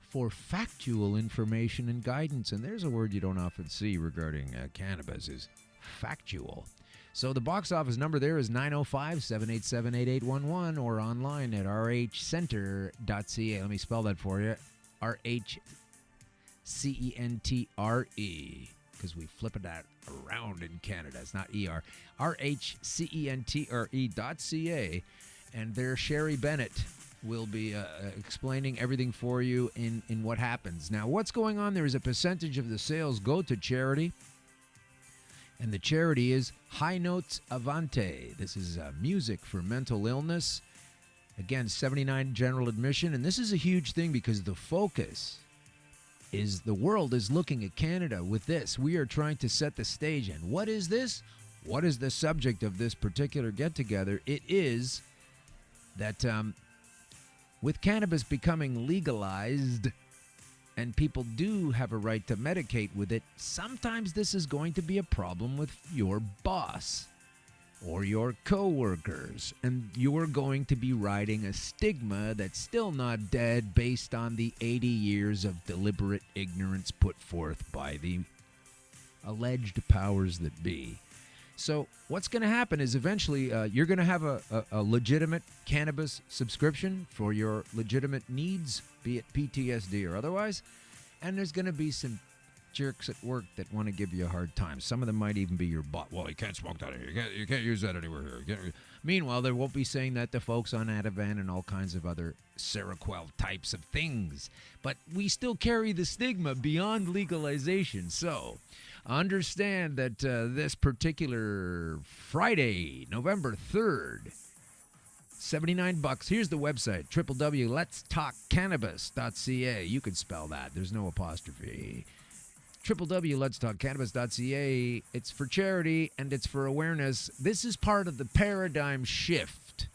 for factual information and guidance. And there's a word you don't often see regarding cannabis is factual. So the box office number there is 905-787-8811 or online at rhcentre.ca. Let me spell that for you. RHCENTRE, because we flip it that around in Canada. It's not ER. RHCENTRE.ca. And there, Sherry Bennett will be explaining everything for you in what happens. Now, what's going on there is a percentage of the sales go to charity. And the charity is High Notes Avante. This is music for mental illness. Again, $79 general admission. And this is a huge thing because the focus is the world is looking at Canada with this. We are trying to set the stage. And what is this? What is the subject of this particular get-together? It is that with cannabis becoming legalized, and people do have a right to medicate with it, sometimes this is going to be a problem with your boss or your co-workers, and you're going to be riding a stigma that's still not dead based on the 80 years of deliberate ignorance put forth by the alleged powers that be. So what's going to happen is eventually you're going to have a legitimate cannabis subscription for your legitimate needs, be it PTSD or otherwise, and there's going to be some jerks at work that want to give you a hard time. Some of them might even be your boss. Well, you can't smoke that here. You can't use that anywhere here. Meanwhile, they won't be saying that to folks on Ativan and all kinds of other Seroquel types of things. But we still carry the stigma beyond legalization. So understand that this particular Friday, November 3rd, $79. Here's the website, www.letstalkcannabis.ca. You can spell that. There's no apostrophe. www.letstalkcannabis.ca. It's for charity and it's for awareness. This is part of the paradigm shift.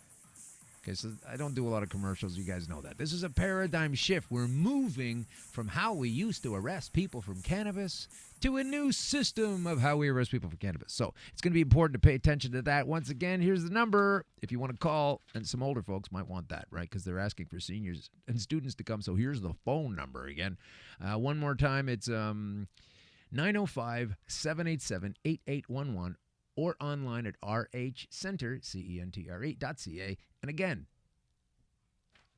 Okay, so I don't do a lot of commercials. You guys know that. This is a paradigm shift. We're moving from how we used to arrest people from cannabis to a new system of how we arrest people for cannabis. So it's going to be important to pay attention to that. Once again, here's the number if you want to call, and some older folks might want that, right? Because they're asking for seniors and students to come. So here's the phone number again. One more time, it's 905-787-8811 or online at rhcentre.ca. And again,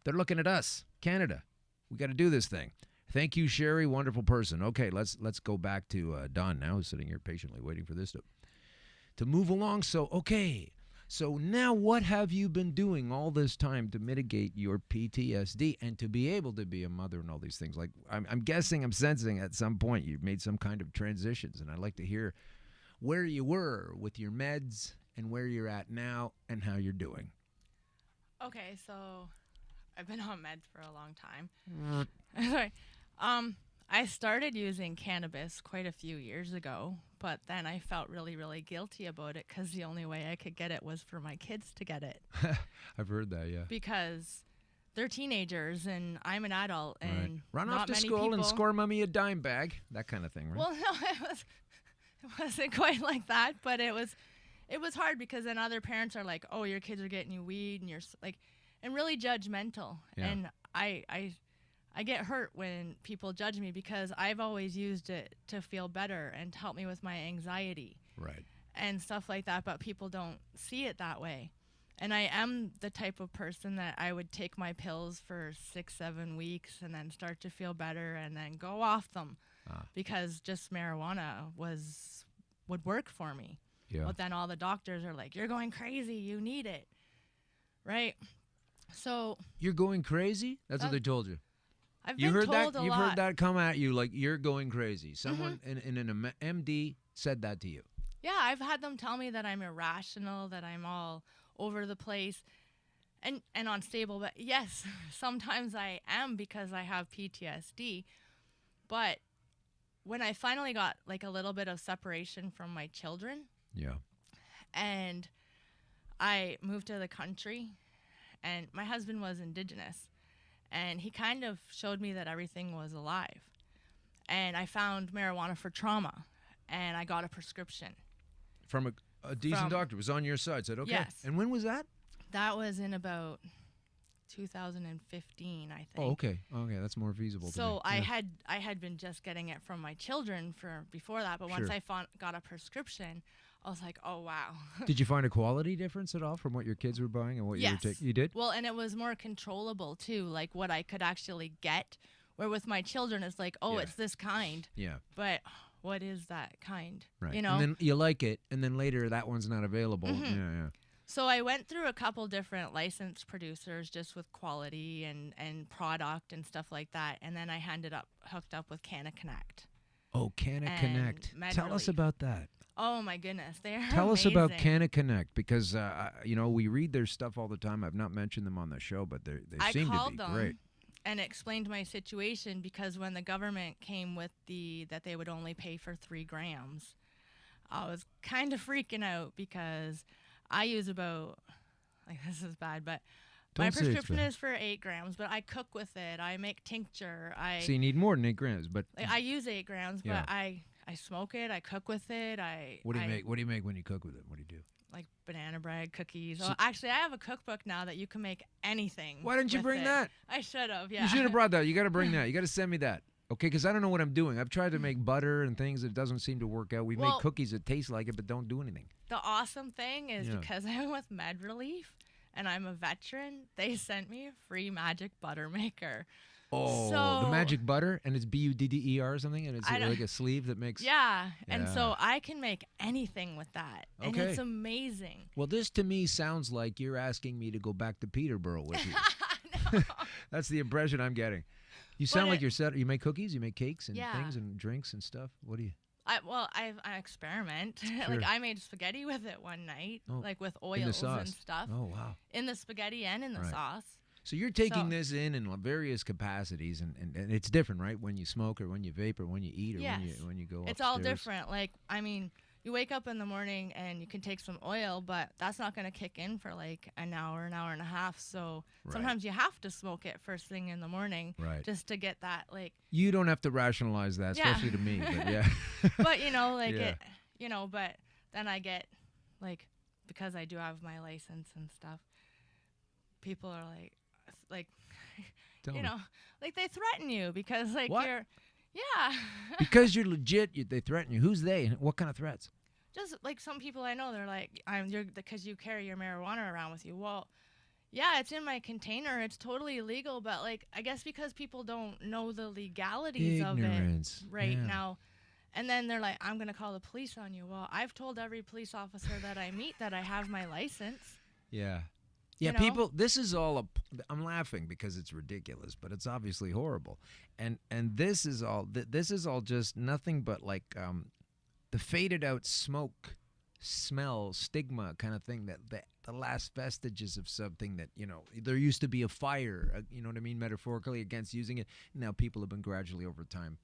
they're looking at us, Canada. We got to do this thing. Thank you, Sherry. Wonderful person. Okay, let's go back to Don now, who's sitting here patiently waiting for this to move along. So, okay. So now what have you been doing all this time to mitigate your PTSD and to be able to be a mother and all these things? Like, I'm guessing, I'm sensing at some point you've made some kind of transitions, and I'd like to hear where you were with your meds and where you're at now and how you're doing. Okay, so I've been on meds for a long time. Sorry. I started using cannabis quite a few years ago, but then I felt really, really guilty about it because the only way I could get it was for my kids to get it. I've heard that, yeah. Because they're teenagers and I'm an adult and right. Run not off to many school people... and score mommy a dime bag, that kind of thing, right? Well, no, it wasn't quite like that, but it was hard because then other parents are like, oh, your kids are getting you weed and you're like, and really judgmental. Yeah. And I get hurt when people judge me because I've always used it to feel better and to help me with my anxiety. Right. And stuff like that, but people don't see it that way. And I am the type of person that I would take my pills for 6-7 weeks and then start to feel better and then go off them because just marijuana would work for me. Yeah. But then all the doctors are like, you're going crazy, you need it. Right? So you're going crazy? That's what they told you. I've been told that? a You've lot. heard that come at you like you're going crazy. Someone in an MD said that to you. Yeah, I've had them tell me that I'm irrational, that I'm all over the place and unstable. But yes, sometimes I am because I have PTSD. But when I finally got like a little bit of separation from my children, and I moved to the country, and my husband was Indigenous, and he kind of showed me that everything was alive. And I found marijuana for trauma, and I got a prescription. From a decent doctor was on your side, said, okay. Yes. And when was that? That was in about 2015, I think. Oh, okay. Okay, that's more feasible. to me. So I Yeah. had been just getting it from my children for before that, but once Sure. I got a prescription, I was like, oh wow. Did you find a quality difference at all from what your kids were buying and what you were Yes. taking? You did? Well, and it was more controllable too, like what I could actually get. Where with my children, it's like, oh, Yeah. it's this kind, Yeah. but what is that kind? Right. You know. And then you like it, and then later that one's not available. Mhm. Yeah, yeah. So I went through a couple different licensed producers just with quality and product and stuff like that, and then I hooked up with Canna Connect. Oh, Canna And Connect. Med Tell us Relief. about that. Oh my goodness, they are Tell us about amazing. Canna Connect because we read their stuff all the time. I've not mentioned them on the show, but they I seem to called be them great. and explained my situation because when the government came with that they would only pay for 3 grams, I was kind of freaking out because I use about, like, this is bad, but my Don't say it's prescription bad. is for 8 grams, but I cook with it. I make tincture. So you need more than 8 grams, but I use 8 grams, Yeah. but I smoke it. I cook with it. what do you make? What do you make when you cook with it? What do you do? Like banana bread, cookies. So- Well, actually, I have a cookbook now that you can make anything. Why didn't you with bring it. that? I should have. Yeah. You should have brought that. You got to bring that. You got to send me that. Okay, because I don't know what I'm doing. I've tried to make butter and things. It doesn't seem to work out. We Well- make cookies that taste like it but don't do anything. The awesome thing is Yeah. because I'm with Med Relief and I'm a veteran, they sent me a free magic butter maker. Oh, the So- magic butter, and it's BUDDER or something, and it's I don't- like a sleeve that makes. Yeah. And Yeah. so I can make anything with that. And Okay. it's amazing. Well, this to me sounds like you're asking me to go back to Peterborough with you. That's the impression I'm getting. You sound like you're set. You make cookies, you make cakes and Yeah. things and drinks and stuff. What do you? I experiment. Sure. Like I made spaghetti with it one night, Oh, like with in the oils and sauce. stuff. Oh wow. In the spaghetti and in the Right. sauce. So you're taking So- this in various capacities, and it's different, right? When you smoke or when you vape or when you eat or Yes. when you go It's all upstairs. different. Like, I mean, you wake up in the morning and you can take some oil, but that's not going to kick in for like an hour and a half. So Right. sometimes you have to smoke it first thing in the morning Right. just to get that, like, You don't have to rationalize that, Yeah. especially to me. But yeah. but you know, like Yeah. but then I get, like, because I do have my license and stuff, people are like, Tell you me. know, like they threaten you because like What? yeah. Because you're legit, they threaten you. Who's they? And what kind of threats? Just like some people I know, they're like, you're because you carry your marijuana around with you. Well, yeah, it's in my container. It's totally illegal, but like I guess because people don't know the legalities Ignorance. of it right Yeah. now. And then they're like, I'm going to call the police on you. Well, I've told every police officer that I meet that I have my license. Yeah. Yeah, You know? people, this is all, I'm laughing because it's ridiculous, but it's obviously horrible. And this is all just nothing but like the faded out smoke, smell, stigma kind of thing that the last vestiges of something that, there used to be a fire, you know what I mean, metaphorically against using it. Now people have been gradually over time.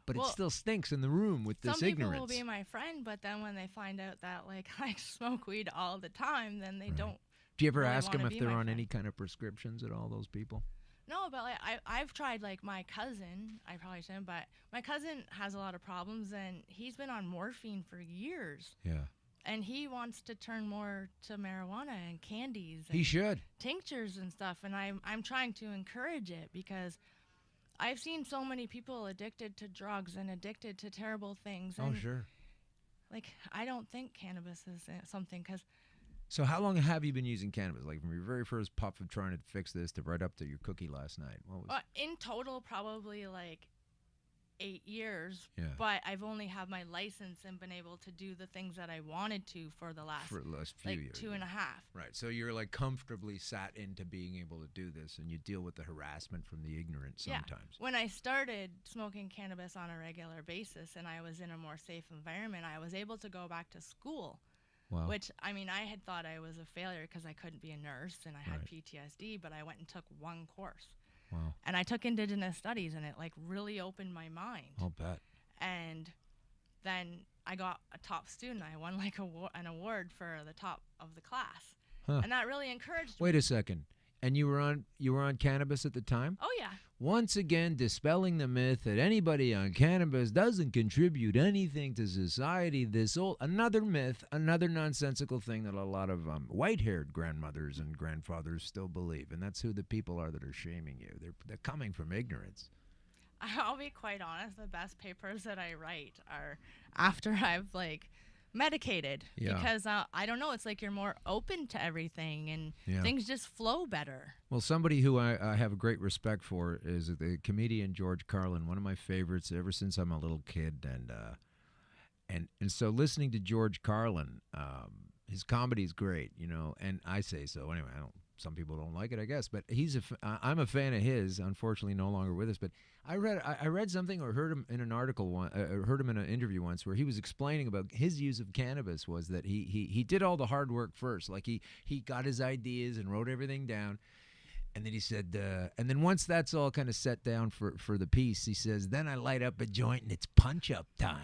But Well, it still stinks in the room with this Some people ignorance. will be my friend, but then when they find out that like I smoke weed all the time, then they don't. Do you ever really ask them wanna if be they're my on friend. any kind of prescriptions at all, those people? No, but like I've tried like my cousin. I probably shouldn't, but my cousin has a lot of problems, and he's been on morphine for years, Yeah. and he wants to turn more to marijuana and candies. And He should. tinctures and stuff, and I'm trying to encourage it because I've seen so many people addicted to drugs and addicted to terrible things. Oh, And sure. like I don't think cannabis is something because So how long have you been using cannabis? Like from your very first puff of trying to fix this to right up to your cookie last night? What was? in total probably like 8 years. Yeah. But I've only had my license and been able to do the things that I wanted to for the last For the last few like years. 2.5. Right. So you're like comfortably sat into being able to do this, and you deal with the harassment from the ignorant sometimes. When I started smoking cannabis on a regular basis and I was in a more safe environment, I was able to go back to school. Wow. Which, I mean, I had thought I was a failure because I couldn't be a nurse and I had Right. PTSD, but I went and took one course. Wow. And I took Indigenous Studies, and it, like, really opened my mind. I'll bet. And then I got a top student. I won, like, an award for the top of the class. Huh. And that really encouraged me. Wait a second. And you were on cannabis at the time? Oh, yeah. once again dispelling the myth that anybody on cannabis doesn't contribute anything to society. Another myth, another nonsensical thing that a lot of white-haired grandmothers and grandfathers still believe, and that's who the people are that are shaming you. They're coming from ignorance. I'll be quite honest, the best papers that I write are after I've medicated, because I don't know, it's like you're more open to everything and things just flow better. Well, somebody who I have a great respect for is the comedian George Carlin, one of my favorites ever since I'm a little kid, and so listening to George Carlin, his comedy is great, and I say so anyway. Some people don't like it, I guess, but I'm a fan of his. Unfortunately, no longer with us. But I read something or heard him in an article heard him in an interview once where he was explaining about his use of cannabis was that he did all the hard work first. Like he got his ideas and wrote everything down, and then he said, and then once that's all kind of set down for the piece, he says, then I light up a joint and it's punch up time,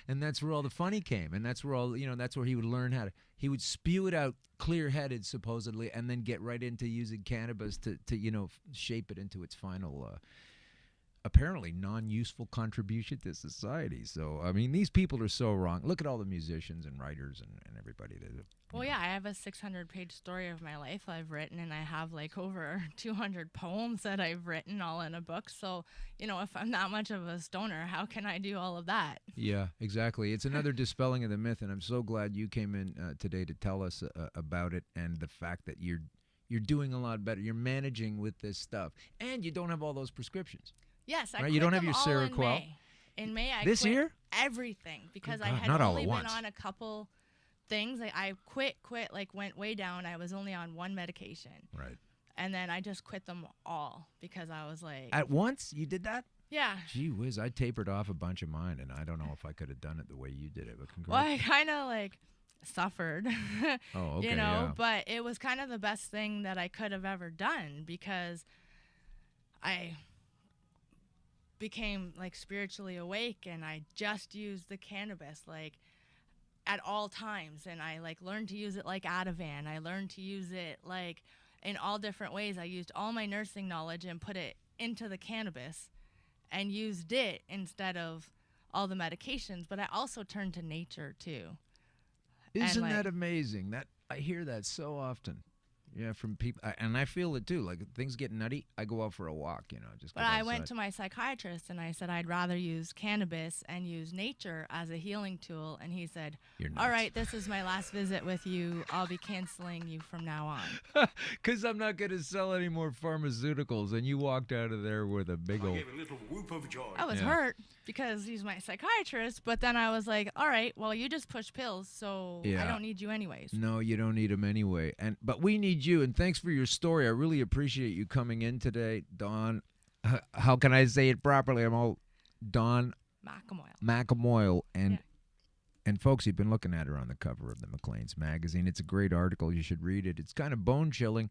and that's where all the funny came, and that's where that's where he would learn how to. He would spew it out clear-headed, supposedly, and then get right into using cannabis to shape it into its final, apparently non-useful contribution to society. So, I mean, these people are so wrong. Look at all the musicians and writers and everybody. Well, yeah, I have a 600-page story of my life I've written, and I have over 200 poems that I've written all in a book. So, if I'm that much of a stoner, how can I do all of that? Yeah, exactly. It's another dispelling of the myth, and I'm so glad you came in today to tell us about it and the fact that you're doing a lot better. You're managing with this stuff, and you don't have all those prescriptions. Yes, I right? quit You don't have them your all Seroquel. In May, I this quit year? everything because I God, had not all only at been once. on a couple things. I quit, went way down. I was only on one medication. Right. And then I just quit them all because I was like... At once? You did that? Yeah. Gee whiz, I tapered off a bunch of mine, and I don't know if I could have done it the way you did it. But well, I kind of suffered, oh, okay, but it was kind of the best thing that I could have ever done because I became spiritually awake, and I just used the cannabis at all times, and I learned to use it like Ativan. I learned to use it in all different ways. I used all my nursing knowledge and put it into the cannabis and used it instead of all the medications, but I also turned to nature too. Isn't that amazing? That I hear that so often. Yeah, from people, and I feel it too. Like things get nutty, I go out for a walk. Just. But I went to my psychiatrist and I said I'd rather use cannabis and use nature as a healing tool, and he said, "You're nuts. All right, this is my last visit with you. I'll be canceling you from now on." Because I'm not going to sell any more pharmaceuticals, and you walked out of there with a big I old. gave a little whoop of joy. I was hurt because he's my psychiatrist, but then I was like, all right, well, you just push pills, so I don't need you anyways. No, you don't need them anyway. But we need you, and thanks for your story. I really appreciate you coming in today, Dawn. How can I say it properly? I'm all Dawn Mcilmoyle. And folks, you've been looking at her on the cover of the Maclean's magazine. It's a great article. You should read it. It's kind of bone-chilling.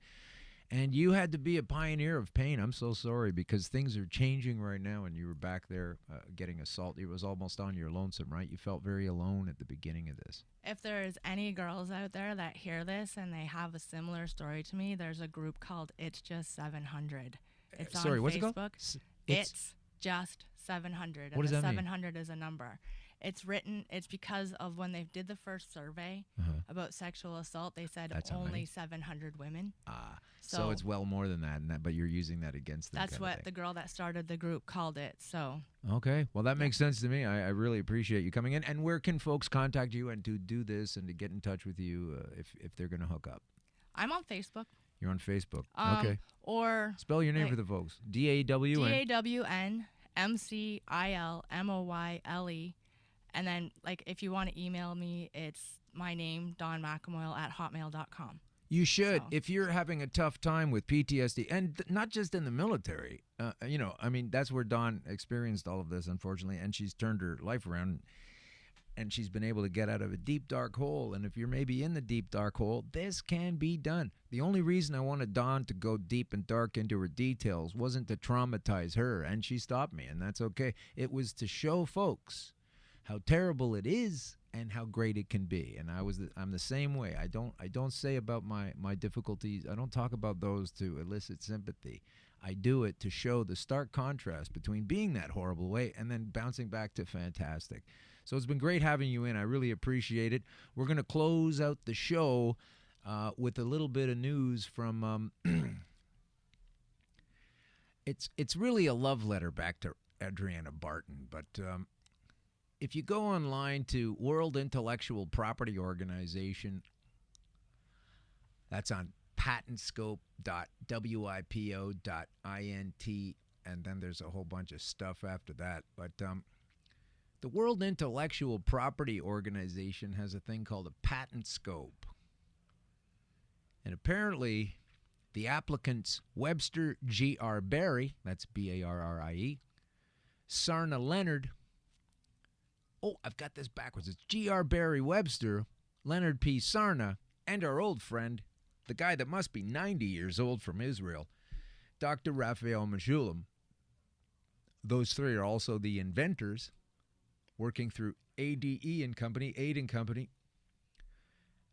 And you had to be a pioneer of pain. I'm so sorry because things are changing right now, and you were back there getting assaulted. It was almost on your lonesome, right? You felt very alone at the beginning of this. If there's any girls out there that hear this and they have a similar story to me, there's a group called It's Just 700. It's on Facebook. What's it called? It's Just 700. What does that mean? 700 is a number. It's because of when they did the first survey about sexual assault, they said only 700 women. So it's well more than that, but you're using that against them. That's what the girl that started the group called it. So okay, well that makes sense to me. I really appreciate you coming in. And where can folks contact you and to do this and to get in touch with you if they're going to hook up? I'm on Facebook. You're on Facebook. Okay. Or spell your name for the folks. DAWN. DAWN McIlmoyle. And then, if you want to email me, it's my name, Dawn Mcilmoyle @hotmail.com. You should. So. If you're having a tough time with PTSD, and not just in the military, that's where Dawn experienced all of this, unfortunately, and she's turned her life around, and she's been able to get out of a deep, dark hole. And if you're maybe in the deep, dark hole, this can be done. The only reason I wanted Dawn to go deep and dark into her details wasn't to traumatize her, and she stopped me, and that's okay. It was to show folks how terrible it is and how great it can be. And I'm the same way. I don't say about my difficulties. I don't talk about those to elicit sympathy. I do it to show the stark contrast between being that horrible way and then bouncing back to fantastic. So it's been great having you in. I really appreciate it. We're going to close out the show with a little bit of news from it's really a love letter back to Adriana Barton, but if you go online to World Intellectual Property Organization, that's on patentscope.wipo.int, and then there's a whole bunch of stuff after that. But the World Intellectual Property Organization has a thing called a patent scope. And apparently, the applicants Webster G.R. Barry, that's B-A-R-R-I-E, Sarna Leonard, oh, I've got this backwards. It's G.R. Barry Webster, Leonard P. Sarna, and our old friend, the guy that must be 90 years old from Israel, Dr. Raphael Mcilmoyle. Those three are also the inventors working through ADE and Company, Aid and Company.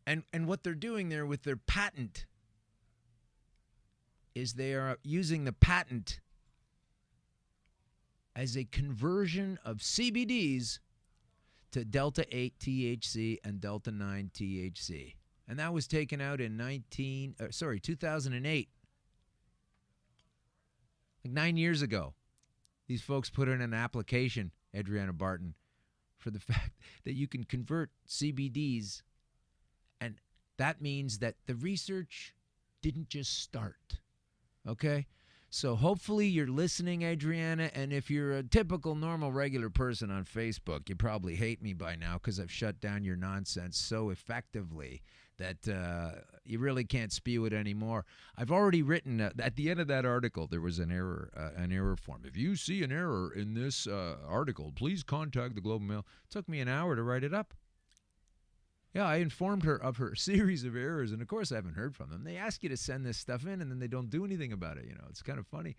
And what they're doing there with their patent is they are using the patent as a conversion of CBDs to Delta 8 THC and Delta 9 THC. And that was taken out in 2008. Like 9 years ago. These folks put in an application, Adriana Barton, for the fact that you can convert CBDs, and that means that the research didn't just start. Okay? So hopefully you're listening, Adriana, and if you're a typical, normal, regular person on Facebook, you probably hate me by now because I've shut down your nonsense so effectively that you really can't spew it anymore. I've already written, at the end of that article, there was an error form. If you see an error in this article, please contact the Globe and Mail. It took me an hour to write it up. Yeah, I informed her of her series of errors, and of course I haven't heard from them. They ask you to send this stuff in, and then they don't do anything about it. You know, it's kind of funny.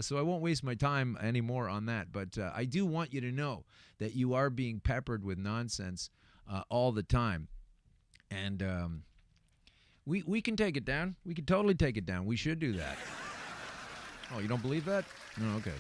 So I won't waste my time anymore on that. But I do want you to know that you are being peppered with nonsense all the time. And we can take it down. We can totally take it down. We should do that. Oh, you don't believe that? No, okay.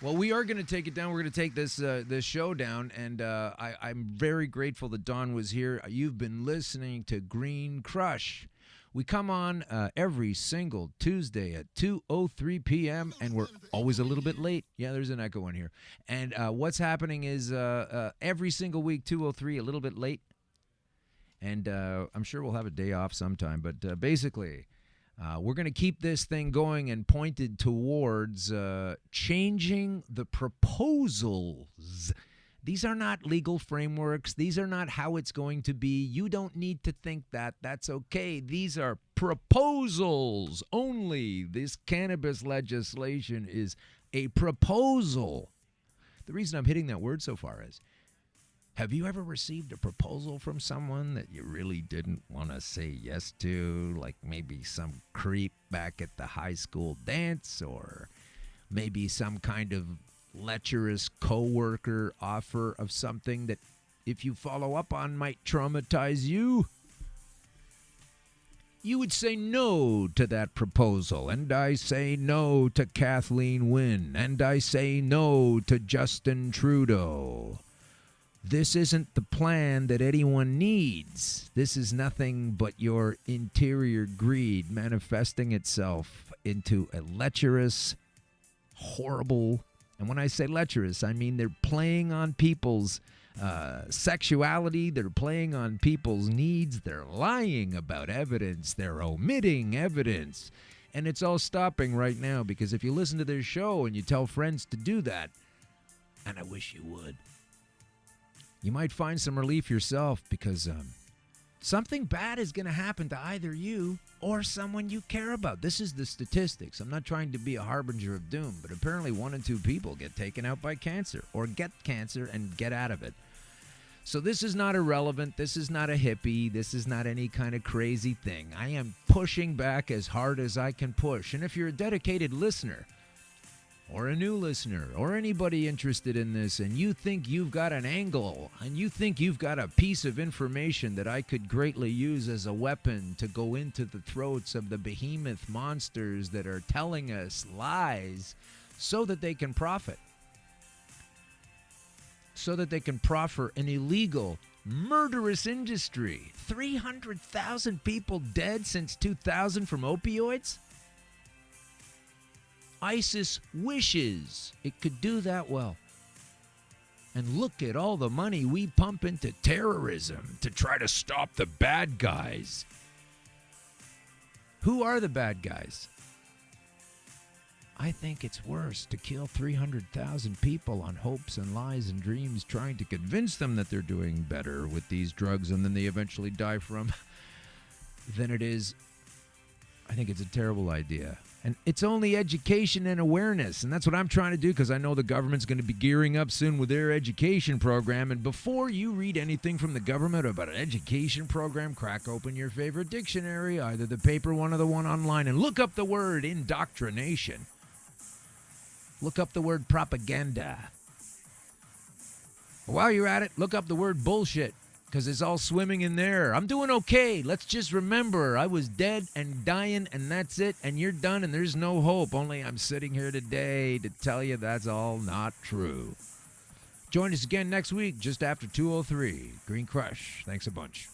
Well, we are going to take it down. We're going to take this show down, and I'm very grateful that Dawn was here. You've been listening to Green Crush. We come on every single Tuesday at 2:03 p.m., and we're always a little bit late. Yeah, there's an echo in here. And what's happening is every single week, 2:03, a little bit late. And I'm sure we'll have a day off sometime, but basically... we're going to keep this thing going and pointed towards changing the proposals. These are not legal frameworks. These are not how it's going to be. You don't need to think that. That's okay. These are proposals only. This cannabis legislation is a proposal. The reason I'm hitting that word so far is, have you ever received a proposal from someone that you really didn't want to say yes to? Like maybe some creep back at the high school dance, or maybe some kind of lecherous coworker offer of something that, if you follow up on, might traumatize you? You would say no to that proposal, and I say no to Kathleen Wynne, and I say no to Justin Trudeau. This isn't the plan that anyone needs. This is nothing but your interior greed manifesting itself into a lecherous, horrible, and when I say lecherous, I mean they're playing on people's sexuality, they're playing on people's needs, they're lying about evidence, they're omitting evidence. And it's all stopping right now, because if you listen to their show and you tell friends to do that, and I wish you would, you might find some relief yourself, because something bad is going to happen to either you or someone you care about. This is the statistics. I'm not trying to be a harbinger of doom, but apparently 1 in 2 people get taken out by cancer, or get cancer and get out of it. So this is not irrelevant. This is not a hippie. This is not any kind of crazy thing. I am pushing back as hard as I can push. And if you're a dedicated listener, or a new listener, or anybody interested in this, and you think you've got an angle, and you think you've got a piece of information that I could greatly use as a weapon to go into the throats of the behemoth monsters that are telling us lies so that they can profit, so that they can proffer an illegal, murderous industry. 300,000 people dead since 2000 from opioids? ISIS wishes it could do that well. And look at all the money we pump into terrorism to try to stop the bad guys. Who are the bad guys? I think it's worse to kill 300,000 people on hopes and lies and dreams, trying to convince them that they're doing better with these drugs and then they eventually die from, than it is. I think it's a terrible idea. And it's only education and awareness, and that's what I'm trying to do, because I know the government's going to be gearing up soon with their education program. And before you read anything from the government about an education program, crack open your favorite dictionary, either the paper one or the one online, and look up the word indoctrination. Look up the word propaganda. While you're at it, look up the word bullshit, because it's all swimming in there. I'm doing okay. Let's just remember I was dead and dying, and that's it, and you're done, and there's no hope. Only I'm sitting here today to tell you that's all not true. Join us again next week, just after 2:03. Green Crush. Thanks a bunch.